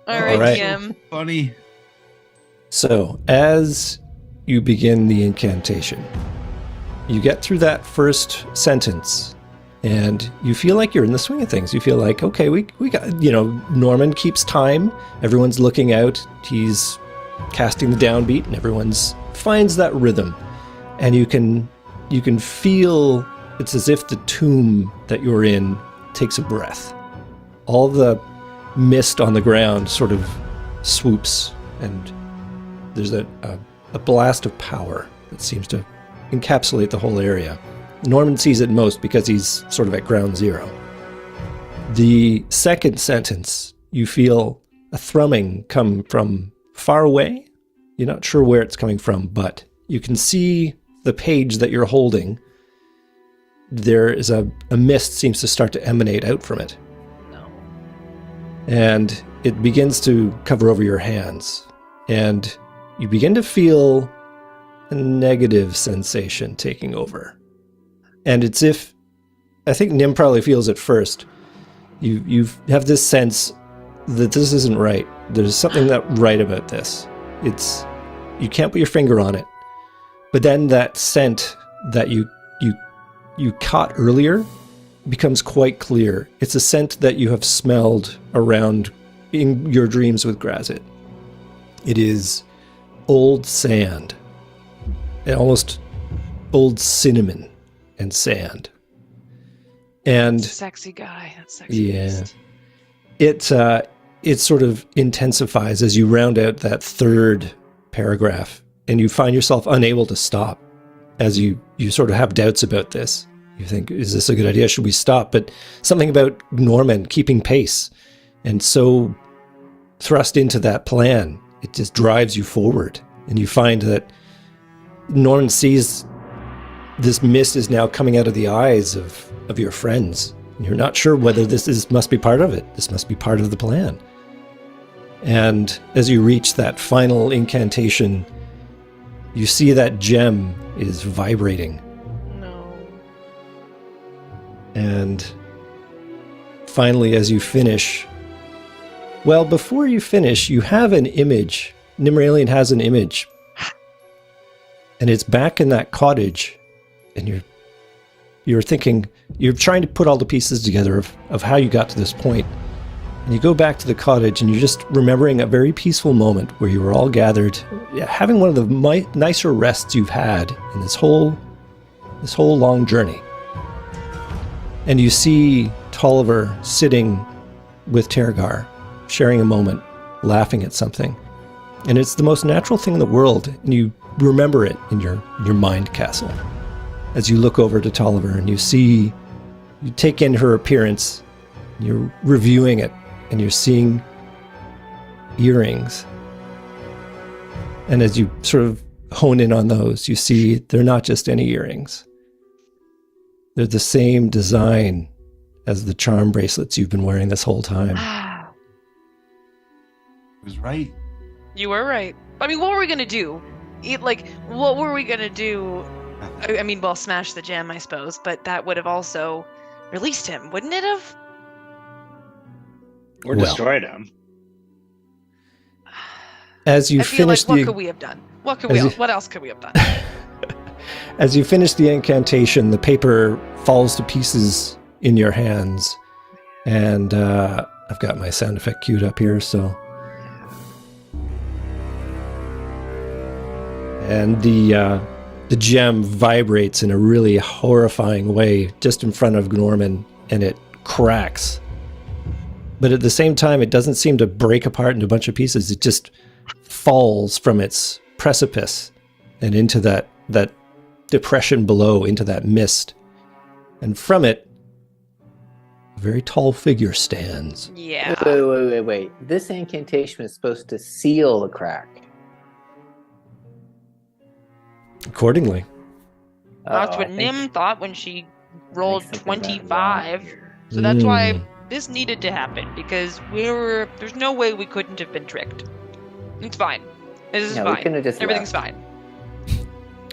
All right, right. TM. Funny. So, as you begin the incantation, you get through that first sentence and you feel like you're in the swing of things. You feel like, okay, we got, Norman keeps time. Everyone's looking out. He's casting the downbeat and everyone's finds that rhythm. And you can feel it's as if the tomb that you're in takes a breath. All the mist on the ground sort of swoops and there's a blast of power that seems to encapsulate the whole area. Norman sees it most because he's sort of at ground zero. The second sentence, you feel a thrumming come from far away. You're not sure where it's coming from, but you can see the page that you're holding. There is a mist seems to start to emanate out from it. No. And it begins to cover over your hands. And you begin to feel a negative sensation taking over. And it's if, I think Nim probably feels it first. You have this sense that this isn't right. There's something not right about this. You can't put your finger on it. But then that scent that you caught earlier becomes quite clear. It's a scent that you have smelled around in your dreams with Grazit. It is old sand, and almost old cinnamon and sand. And Sexy guy. That's sexy. yeah, it sort of intensifies as you round out that third paragraph, and you find yourself unable to stop as you sort of have doubts about this. You think, is this a good idea? Should we stop? But something about Norman keeping pace and so thrust into that plan, it just drives you forward. And you find that Norman sees this mist is now coming out of the eyes of your friends. And you're not sure whether must be part of it. This must be part of the plan. And as you reach that final incantation, you see that gem is vibrating. No. And finally, as you finish, well, before you finish, you have an image. Nimralian has an image. And it's back in that cottage. And you're thinking, you're trying to put all the pieces together of how you got to this point. And you go back to the cottage and you're just remembering a very peaceful moment where you were all gathered, having one of the nicer rests you've had in this whole long journey. And you see Tolliver sitting with Tergar, sharing a moment, laughing at something. And it's the most natural thing in the world, and you remember it in your mind castle. As you look over to Tolliver and you take in her appearance, you're reviewing it, and you're seeing earrings. And as you sort of hone in on those, you see they're not just any earrings. They're the same design as the charm bracelets you've been wearing this whole time. I was right. You were right. I mean, what were we gonna do? What were we gonna do? I mean, well, smash the gem, I suppose, but that would have also released him, wouldn't it have? Or destroyed him. As you I feel finish like, what could we have done? What else could we have done? As you finish the incantation, the paper falls to pieces in your hands. And I've got my sound effect queued up here, so. And the gem vibrates in a really horrifying way just in front of Norman, and it cracks. But at the same time, it doesn't seem to break apart into a bunch of pieces. It just falls from its precipice and into that depression below, into that mist. And from it, a very tall figure stands. Yeah. Wait. This incantation is supposed to seal the crack. Accordingly. That's what Nim thought when she rolled 25. So that's why this needed to happen, because there's no way we couldn't have been tricked. It's fine. This is fine. Everything's fine.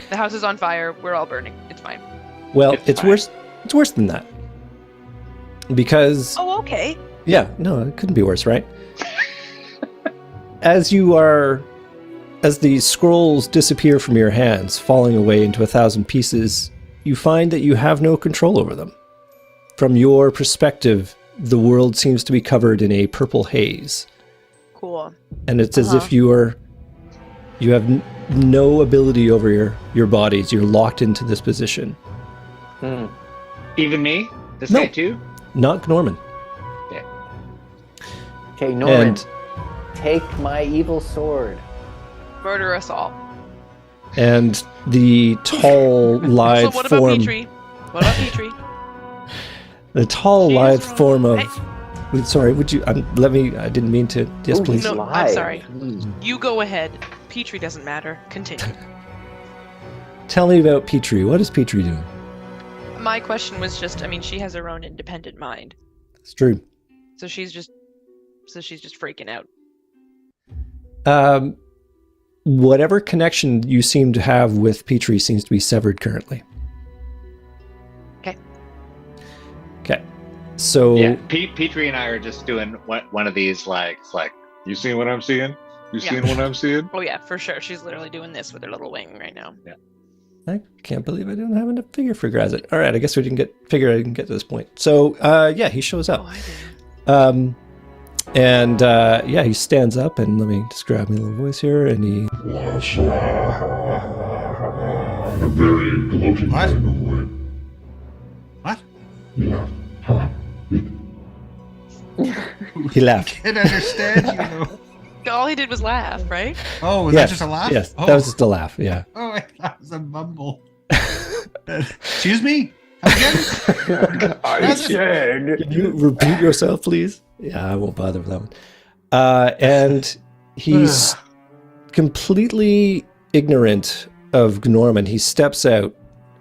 The house is on fire. We're all burning. It's fine. Well, it's worse. It's worse than that. Because... Oh, okay. Yeah, no, it couldn't be worse, right? As the scrolls disappear from your hands, falling away into 1,000 pieces, you find that you have no control over them. From your perspective, the world seems to be covered in a purple haze. Cool. And it's as if you have no ability over your bodies. You're locked into this position. Even me? This guy too? Not Norman. Yeah. Okay, Norman, take my evil sword. Murder us all. And the tall, lithe So what form... about Petrie? What about Petrie? The tall, lithe form of... Hey. Sorry, would you... I didn't mean to... Yes, please. No, I'm sorry. You go ahead. Petrie doesn't matter. Continue. Tell me about Petrie. What is Petrie doing? My question was just, I mean, she has her own independent mind. It's true. So she's just freaking out. Whatever connection you seem to have with Petrie seems to be severed currently. Okay. So... Yeah, Petrie and I are just doing one of these, it's like, you seeing what I'm seeing? You seeing what I'm seeing? Oh yeah, for sure. She's literally doing this with her little wing right now. Yeah. I can't believe I didn't have enough figure for Grazit. All right, I guess we didn't get to this point. So, he shows up. Oh, I did. And he stands up, and let me just grab my little voice here, and he... What? He laughed. Can't understand you. All he did was laugh, right? Oh, was that just a laugh? Yes, Oh. that was just a laugh, yeah. Oh, I thought it was a mumble. Excuse me? Come again? I said. Can you repeat yourself, please? Yeah, I won't bother with that one. And he's completely ignorant of Norman. He steps out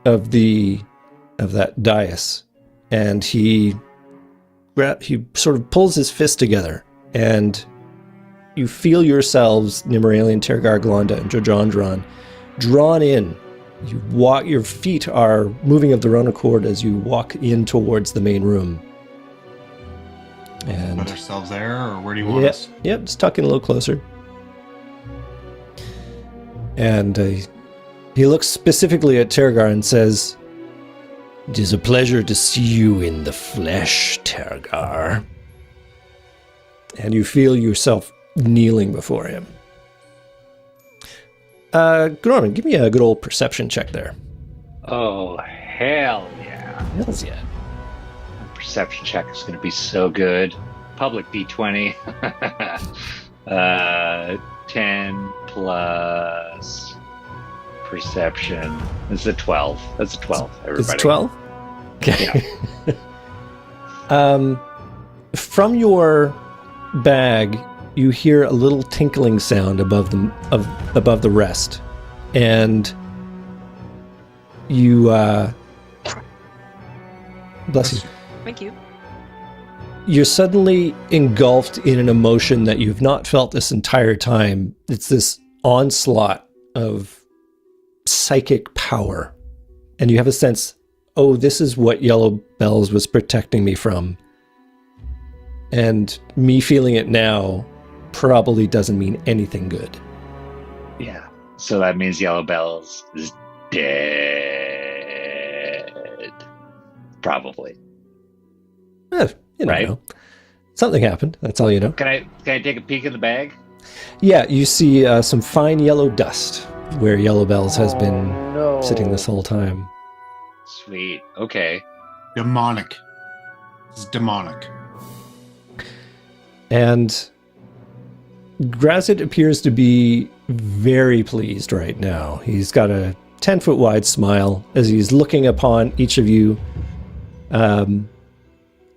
of that dais, and he sort of pulls his fist together, and you feel yourselves, Nimmeralian, Tergar, Glonda, and Jojandron, drawn in. Your feet are moving of their own accord as you walk in towards the main room. And Put ourselves there, or where do you want us? Yep, just tuck in a little closer. And he looks specifically at Tergar and says, "It is a pleasure to see you in the flesh, Tergar." And you feel yourself kneeling before him. Norman, give me a good old perception check there. Oh, hell yeah. Hells yeah. Perception check is going to be so good. Public D20. 10 plus perception. It's a 12. That's a 12, everybody. It's 12? Okay. Yeah. From your bag, you hear a little tinkling sound above the rest, and you bless you. Thank you. You're suddenly engulfed in an emotion that you've not felt this entire time. It's this onslaught of psychic power, and you have a sense, oh, this is what Yellow Bells was protecting me from. And me feeling it now probably doesn't mean anything good. Yeah. So that means Yellow Bells is dead. Probably. You never Right. know. Something happened. That's all you know. Can I take a peek in the bag? Yeah, you see some fine yellow dust where Yellow Bells has been no. sitting this whole time. Sweet. Okay. Demonic. It's demonic. And Grazit appears to be very pleased right now. He's got a 10-foot wide smile as he's looking upon each of you.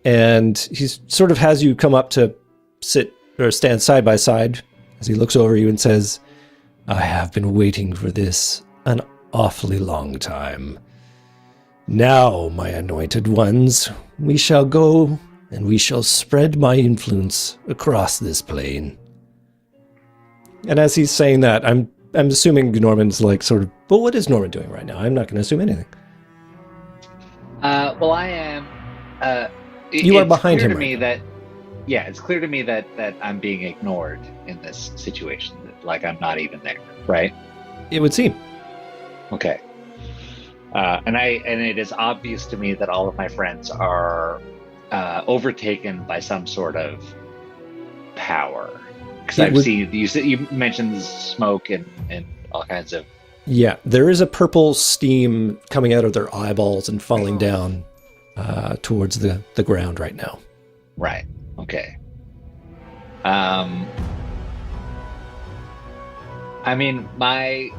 And he sort of has you come up to sit or stand side by side as he looks over you and says, "I have been waiting for this an awfully long time. Now, my anointed ones, we shall go and we shall spread my influence across this plane." And as he's saying that, I'm assuming Norman's like sort of, well, what is Norman doing right now? I'm not going to assume anything. Well, I am. You are behind him. him Me right that, yeah, it's clear to me that I'm being ignored in this situation. Like I'm not even there, right? It would seem. Okay. And it is obvious to me that all of my friends are overtaken by some sort of power. Because you mentioned smoke and all kinds of. Yeah, there is a purple steam coming out of their eyeballs and falling down towards the ground right now. Right. Okay. I mean, my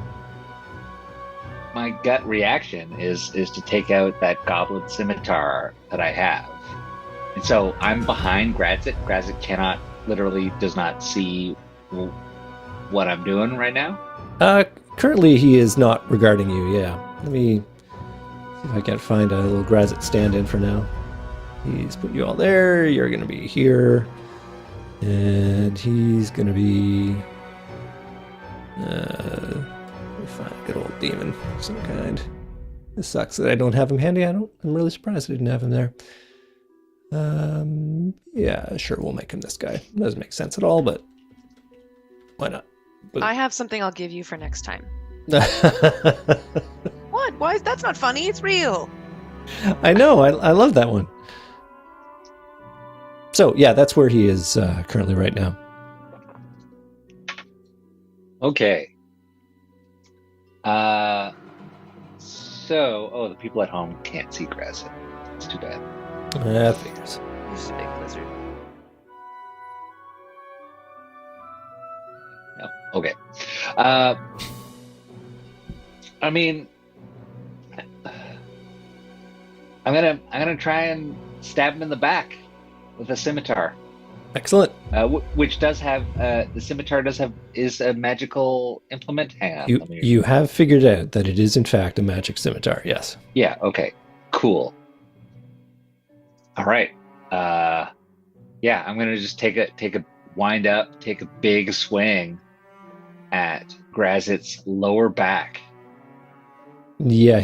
gut reaction is to take out that goblin scimitar that I have, and so I'm behind Grazit. Grazit does not see what I'm doing right now. Currently, he is not regarding you. Yeah, let me see if I can find a little Grazit stand-in for now. He's put you all there. You're going to be here, and he's going to be. Let me find a good old demon of some kind. This sucks that I don't have him handy. I'm really surprised I didn't have him there. Yeah, sure, we'll make him this guy. It doesn't make sense at all, but why not? But... I have something I'll give you for next time. What? Why? That's not funny. It's real. I know. I love that one. So yeah, that's where he is currently right now. Okay. So, the people at home can't see Grazit. It's too bad. That figures. He's just a big lizard. No. Okay. I mean, I'm gonna try and stab him in the back with a scimitar. Excellent. Which does have the scimitar is a magical implement. Hang on. You have figured out that it is in fact a magic scimitar. Yes. Yeah. Okay. Cool. All right. Yeah, I'm gonna just take a wind up, take a big swing at Grazit's lower back. Yeah,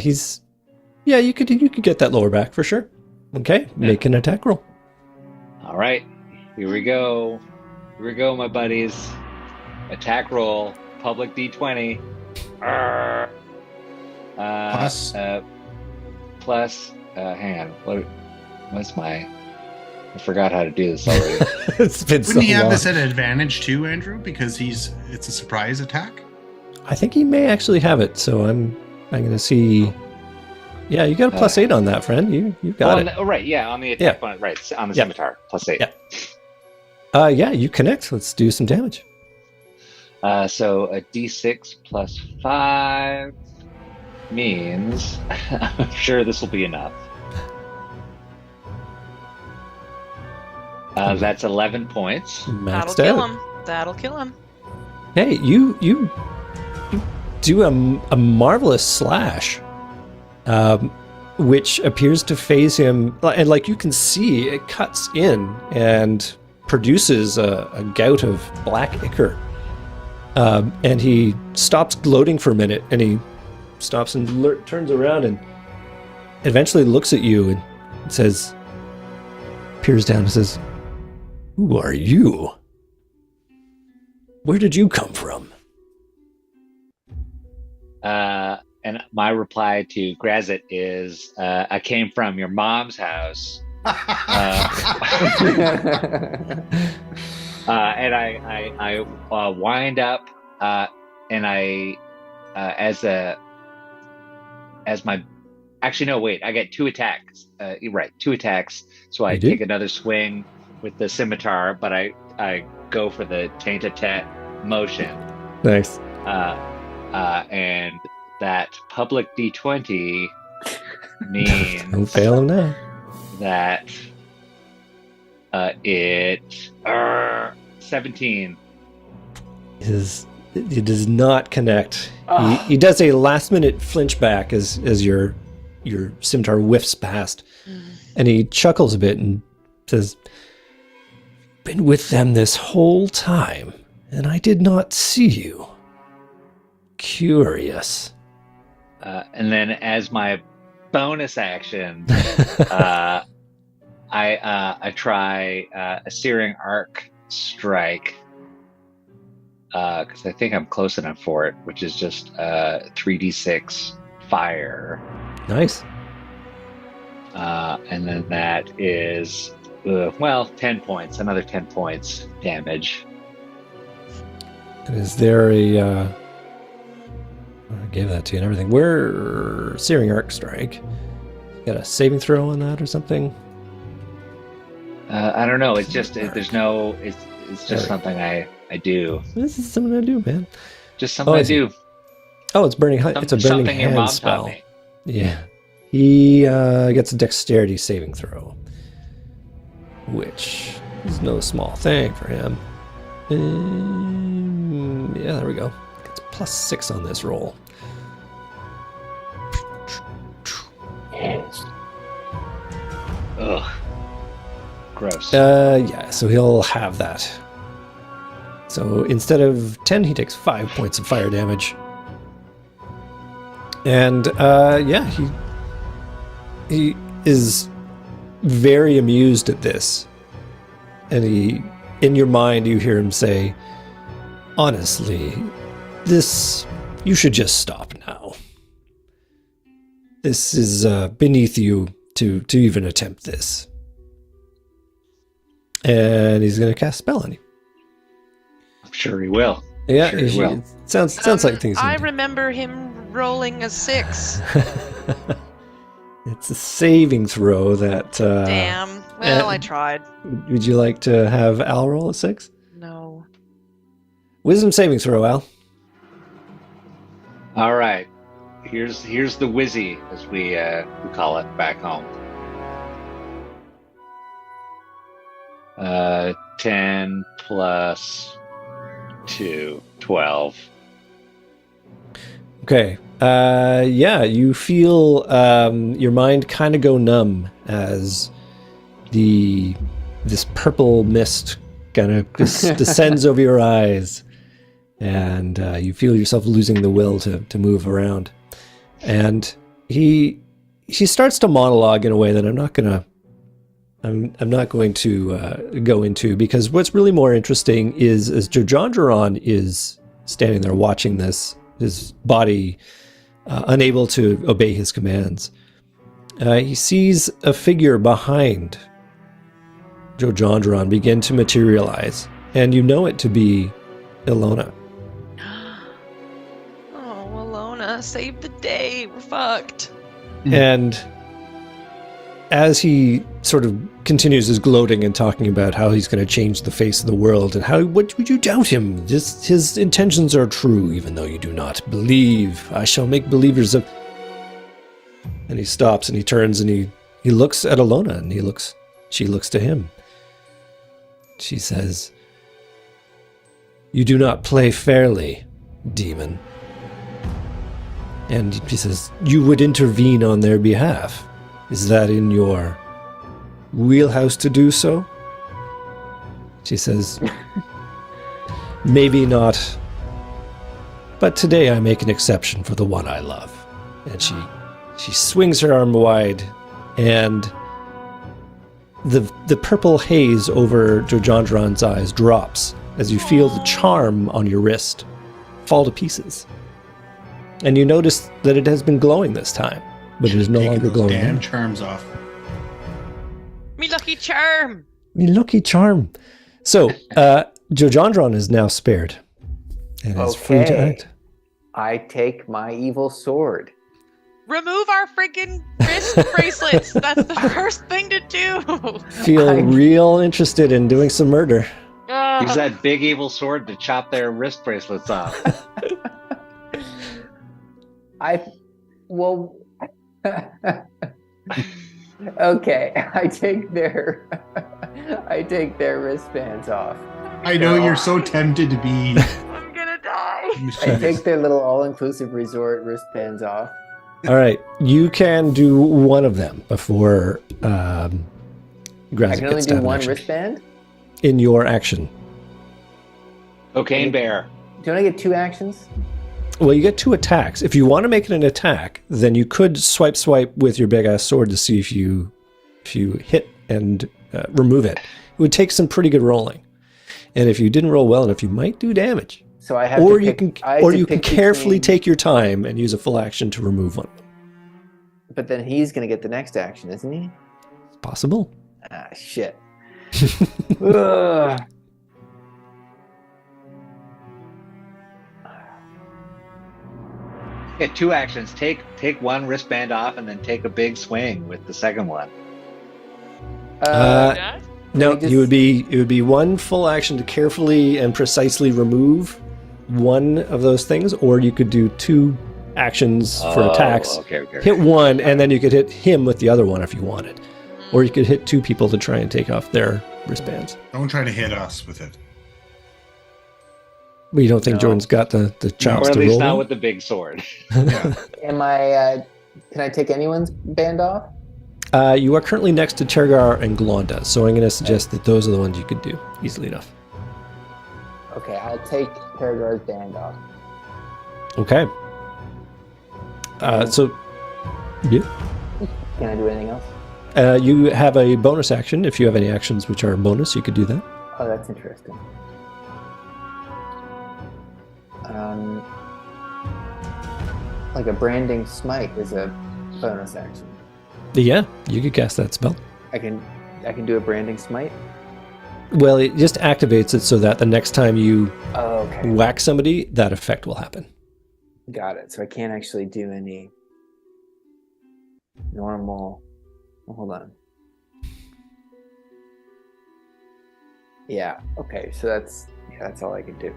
you could get that lower back for sure. Okay, make an attack roll. All right. Here we go. Here we go, my buddies. Attack roll. Public D20. Plus. Hang on. What's my? I forgot how to do this already. It's been Wouldn't he have long. this at advantage too, Andrew? Because it's a surprise attack. I think he may actually have it. So I'm going to see. Yeah, you got a +8 on that, friend. You got it. Right. Yeah, on the attack one. Right. On the scimitar. +8. Yeah. Yeah, you connect. Let's do some damage. So a D6 plus 5 means I'm sure this will be enough. That's 11 points. Maxed That'll kill out. him. That'll kill him. Hey, you do a marvelous slash, which appears to phase him, and like you can see, it cuts in and produces a gout of black ichor. And he stops gloating for a minute, and he stops and turns around and eventually looks at you and says, peers down and says, "Who are you? Where did you come from?" And my reply to Grazit is, I came from your mom's house. And I wind up, and I, actually, no, wait, I get 2 attacks. Right, 2 attacks. So I take another swing with the scimitar, but I go for the tete-a-tete motion. Nice. And that public D20 means Don't fail him now. that it 17. It does not connect. He does a last minute flinch back as your scimitar whiffs past, and he chuckles a bit and says, "Been with them this whole time, and I did not see you. Curious." And then as my bonus action, I try a Searing Arc strike, because I think I'm close enough for it, which is just 3d6 fire. Nice. And then that is, 10 points, another 10 points damage. And is there a... I gave that to you and everything. Where Searing Arc Strike? Got a saving throw on that or something? I don't know. It's just there's no. It's just something I do. This is something I do, man. Just something I do. Oh, it's burning. It's a burning something your hand mom spell. taught me. Yeah, he gets a dexterity saving throw, which is no small thing for him. Yeah, there we go. Gets +6 on this roll. Ugh. Gross. Yeah, so he'll have that. So instead of 10, he takes 5 points of fire damage. And yeah, he is very amused at this. And in your mind, you hear him say, "Honestly, you should just stop now. This is beneath you to even attempt this." and he's going to cast a spell on you. I'm sure he will. Yeah, Sure he will. sounds like things. I remember him rolling a 6. It's a saving throw that. Damn. Well, I tried. Would you like to have Al roll a 6? No. Wisdom saving throw, Al. All right. Here's the whizzy, as we call it back home. 10 plus 2, 12. Okay. Yeah, you feel your mind kind of go numb as this purple mist kind of descends over your eyes, and you feel yourself losing the will to move around. And she starts to monologue in a way that I'm not going to go into, because what's really more interesting is as Jojandron is standing there watching this, his body unable to obey his commands. He sees a figure behind Jojandron begin to materialize, and you know it to be Ilona. Oh, Alona, save the day. We're fucked. And as he sort of continues his gloating and talking about how he's going to change the face of the world and what would you doubt him? Just his intentions are true, even though you do not believe. I shall make believers of... And he stops and he turns and he looks at Ilona, and she looks to him. She says, "You do not play fairly, demon." And he says, "You would intervene on their behalf. Is that in your wheelhouse to do so?" She says, "Maybe not, but today I make an exception for the one I love." And she swings her arm wide, and the purple haze over Jojandron's eyes drops as you feel the charm on your wrist fall to pieces. And you notice that it has been glowing this time, but it is no longer glowing. Damn charms off. Me lucky charm. Me lucky charm. So, Jojandron is now spared and is free to act. I take my evil sword. Remove our freaking wrist bracelets. That's the first thing to do. Feel real interested in doing some murder. Use that big evil sword to chop their wrist bracelets off. Okay, I take their wristbands off. I know you're so tempted to be. I'm gonna die. I take their little all-inclusive resort wristbands off. All right, you can do one of them before Grazik I can only gets do down one action. wristband? In your action. Cocaine bear. Don't I get 2 actions? Well, you get 2 attacks. If you want to make it an attack, then you could swipe with your big-ass sword to see if you hit and remove it. It would take some pretty good rolling. And if you didn't roll well enough, you might do damage. So I have Or to you pick, can carefully take your time and use a full action to remove one. But then he's going to get the next action, isn't he? It's possible. Ah, shit. Ugh. Get 2 actions. Take one wristband off, and then take a big swing with the second one. No, just- it would be one full action to carefully and precisely remove one of those things, or you could do 2 actions for attacks. Okay. Hit one, and then you could hit him with the other one if you wanted. Or you could hit 2 people to try and take off their wristbands. Don't try to hit us with it. But you don't think No. Jordan's got the chops Or at to least roll? not with? with the big sword. Yeah. Am I? Can I take anyone's band off? You are currently next to Tergar and Glonda, so I'm going to suggest that those are the ones you could do easily enough. Okay, I'll take Paragar's band off. Okay. So, yeah. Can I do anything else? You have a bonus action. If you have any actions which are bonus, you could do that. Oh, that's interesting. Like a branding smite is a bonus action. Yeah, you could cast that spell. I can do a branding smite. Well, it just activates it so that the next time you Oh, okay. whack somebody, that effect will happen. Got it. So I can't actually do any normal. Well, hold on. Yeah. Okay. So that's all I can do.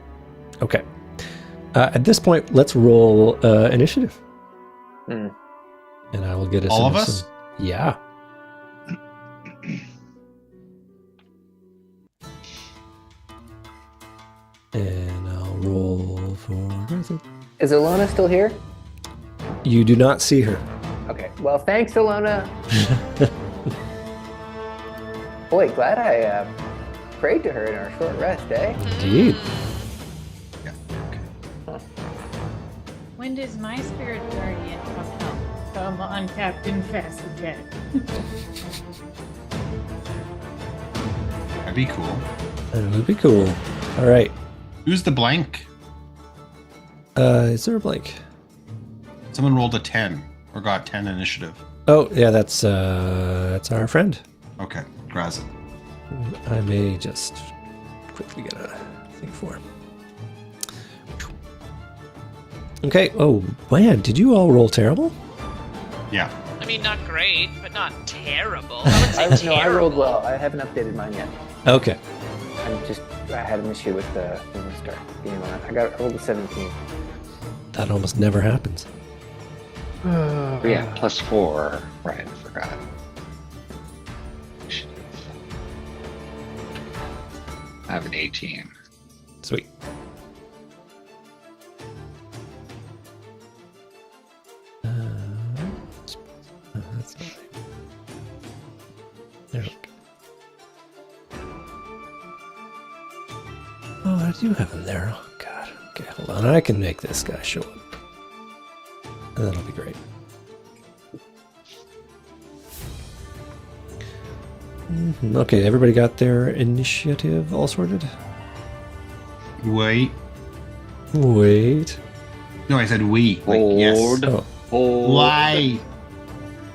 Okay. At this point, let's roll initiative. Hmm. And I will get us All of into us? some- Yeah. And I'll roll for... Is Alona still here? You do not see her. Okay. Well, thanks, Alona. Boy, glad I prayed to her in our short rest, eh? Indeed. Yeah. Okay. When does my spirit guardian come help? Come on, Captain Fassett. That'd be cool. That would be cool. All right. Who's the blank? Is there a blank? Someone rolled a 10 or got 10 initiative. Oh, yeah, that's our friend. Okay, Grazit. I may just quickly get a thing for him. Okay. Oh, man, did you all roll terrible? Yeah. I mean, not great, but not terrible. I would say No, terrible. I rolled well. I haven't updated mine yet. Okay. I had an issue with the when we start game on. I rolled a 17. That almost never happens. Yeah, +4. Right, I forgot. I have an 18. Sweet. That's not right. There we go. Oh, I do have him there. Oh, God. Okay, hold on. I can make this guy show up. And that'll be great. Okay, everybody got their initiative all sorted? Wait. Wait. No, I said we. Like, yes. Hold. Oh, Hold. Why?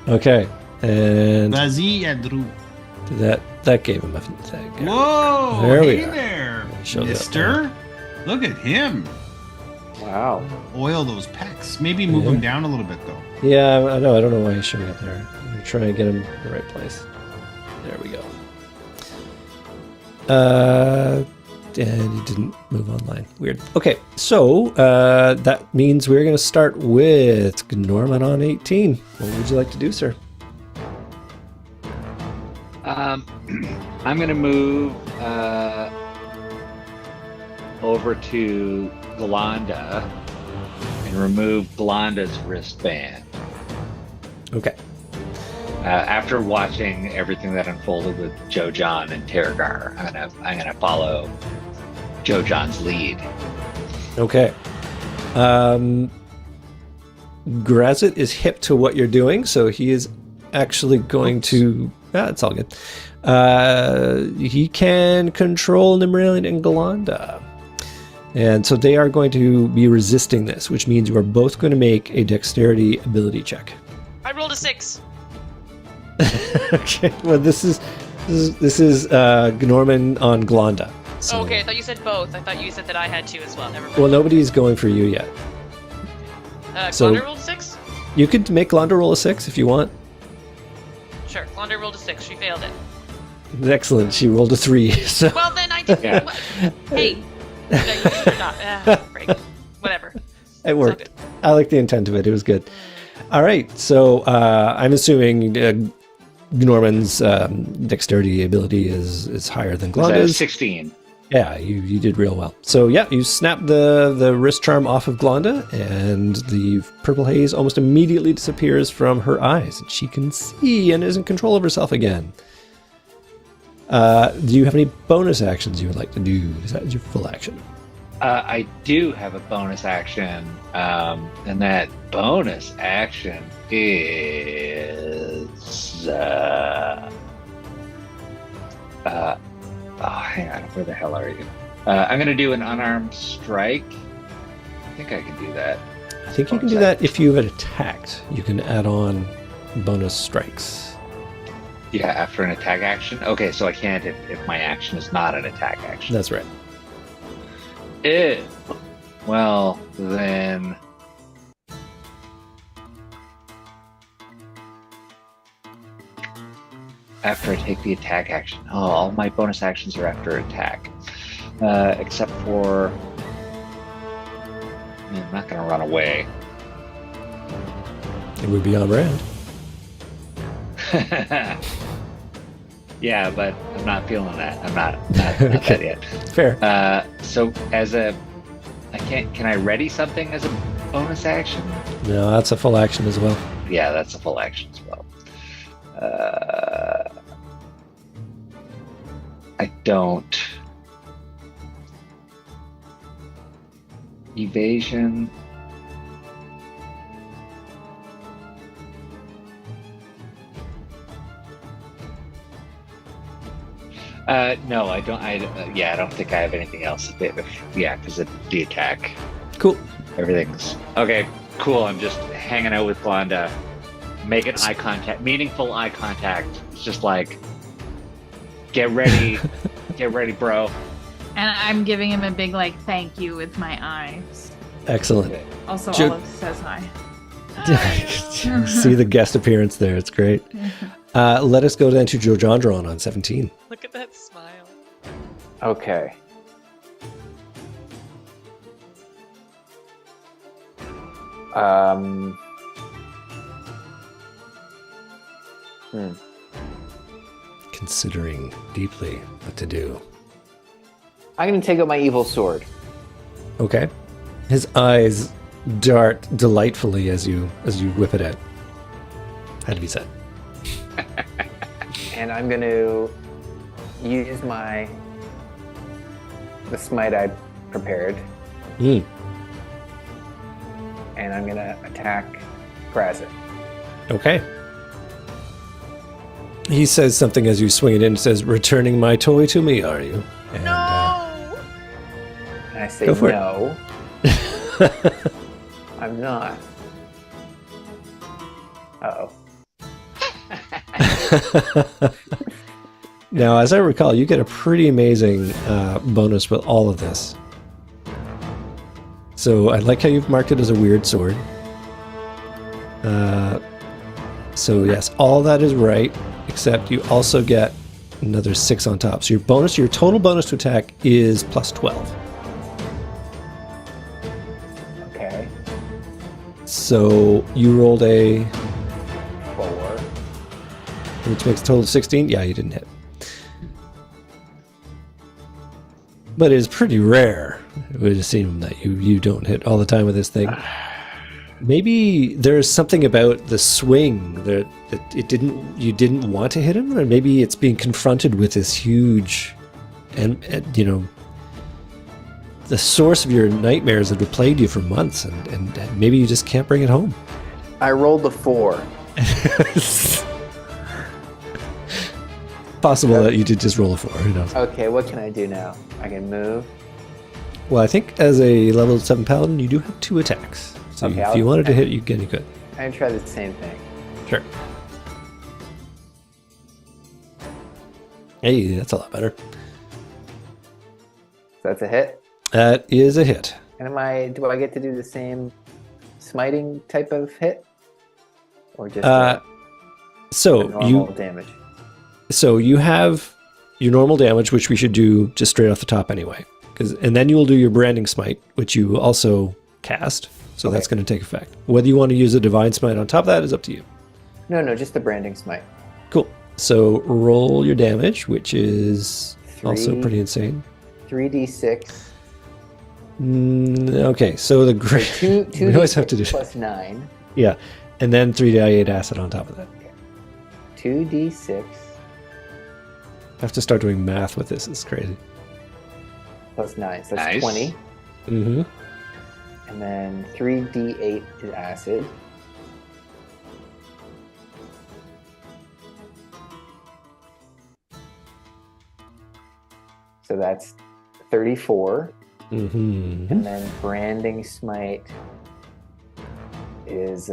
okay. And Vas-y, Andrew. that gave him a thing. Whoa! There we hey are. there, Show that mister. Look at him. Wow. Oil those pecs. Maybe move Yeah. him down a little bit, though. Yeah, I know. I don't know why he's showing up there. I'm going to try and get him in the right place. There we go. And he didn't move online. Weird. Okay, so that means we're going to start with Norman on 18. What would you like to do, sir? I'm gonna move over to Glonda and remove Glonda's wristband. Okay. After watching everything that unfolded with Joe John and Terragar, I'm gonna follow Joe John's lead. Okay. Grazit is hip to what you're doing, so he is actually going to... it's all good. He can control Nimraelian and Galanda. And so they are going to be resisting this, which means you are both going to make a dexterity ability check. I rolled a 6. Okay, well this is Norman on Glonda. So, Okay, I thought you said both. I thought you said that I had to as well. Never mind. well, nobody's going for you yet. so- Glonder rolled a 6? You could make Glonda roll a 6 if you want. Sure, Glonder rolled a 6. She failed it. Excellent. She rolled a 3. So Well, then I didn't. Yeah. What? Hey. No, you did not. Break. Whatever. it worked. good. I like the intent of it. It was good. All right. So I'm assuming Norman's dexterity ability is higher than Glonda's. 16. Yeah, you did real well. So yeah, you snap the wrist charm off of Glonda, and the purple haze almost immediately disappears from her eyes, and she can see and is in control of herself again. Do you have any bonus actions you would like to do? Is that your full action? I do have a bonus action, and that bonus action is hang on, where the hell are you? I'm gonna do an unarmed strike. I think I can do that. I think you can do that if you have attacked. You can add on bonus strikes. Yeah, after an attack action. Okay, so I can't if my action is not an attack action. That's right. Well, then. After I take the attack action. Oh, all my bonus actions are after attack. Except for. I'm not going to run away. It would be on brand. Yeah, but I'm not feeling that. I'm not that yet. Fair. So as a. Can I ready something as a bonus action? No, that's a full action as well. Yeah, that's a full action as well. I don't. Evasion. No, I don't. I don't think I have anything else. Because of the attack. Cool. Everything's okay. Cool. I'm just hanging out with Glonda, making eye contact, meaningful eye contact. It's just like, get ready, bro. And I'm giving him a big thank you with my eyes. Excellent. Also, Jo- Olive says hi. See the guest appearance there. It's great. Let us go then to Jojandron on 17. Look at that smile. Okay. Considering deeply what to do. I'm going to take out my evil sword. Okay. His eyes dart delightfully as you whip it out. Had to be said. And I'm going to use the smite I prepared. Mm. And I'm going to attack Grazit. Okay. He says something as you swing it in. Says, "Returning my toy to me, are you?" And, No! And I say, Go for it. no, I'm not. Uh-oh. Now, as I recall, you get a pretty amazing bonus with all of this. So I like how you've marked it as a weird sword. So yes, all that is right, except you also get another 6 on top. So your total bonus to attack is plus 12. Okay. So you rolled a, 4. which makes a total of 16. Yeah, you didn't hit. But it is pretty rare. It would seem that you don't hit all the time with this thing. Maybe there's something about the swing that you didn't want to hit him, or maybe it's being confronted with this huge, and the source of your nightmares that have plagued you for months, and maybe you just can't bring it home. I rolled a 4. Possible that you did just roll a 4. Who knows? Okay, what can I do now? I can move. Well, I think as a level 7 paladin, you do have 2 attacks. So Okay, if you wanted to hit, you could. I can try the same thing. Sure. Hey, that's a lot better. So that's a hit. That is a hit. And do I get to do the same smiting type of hit? Or just So normal damage? So you have your normal damage, which we should do just straight off the top anyway. And then you will do your branding smite, which you also cast. So that's going to take effect. Whether you want to use a divine smite on top of that is up to you. No, just the branding smite. Cool. So roll your damage, which is also pretty insane. 3d6. Okay, so the great. Two we always have to do plus 9. Yeah, and then 3d8 acid on top of that. 2d6 I have to start doing math with this. It's crazy. plus 9. So that's Nice. 20. Mm-hmm. And then 3d8 is acid. So that's 34. Mm-hmm. And then branding smite is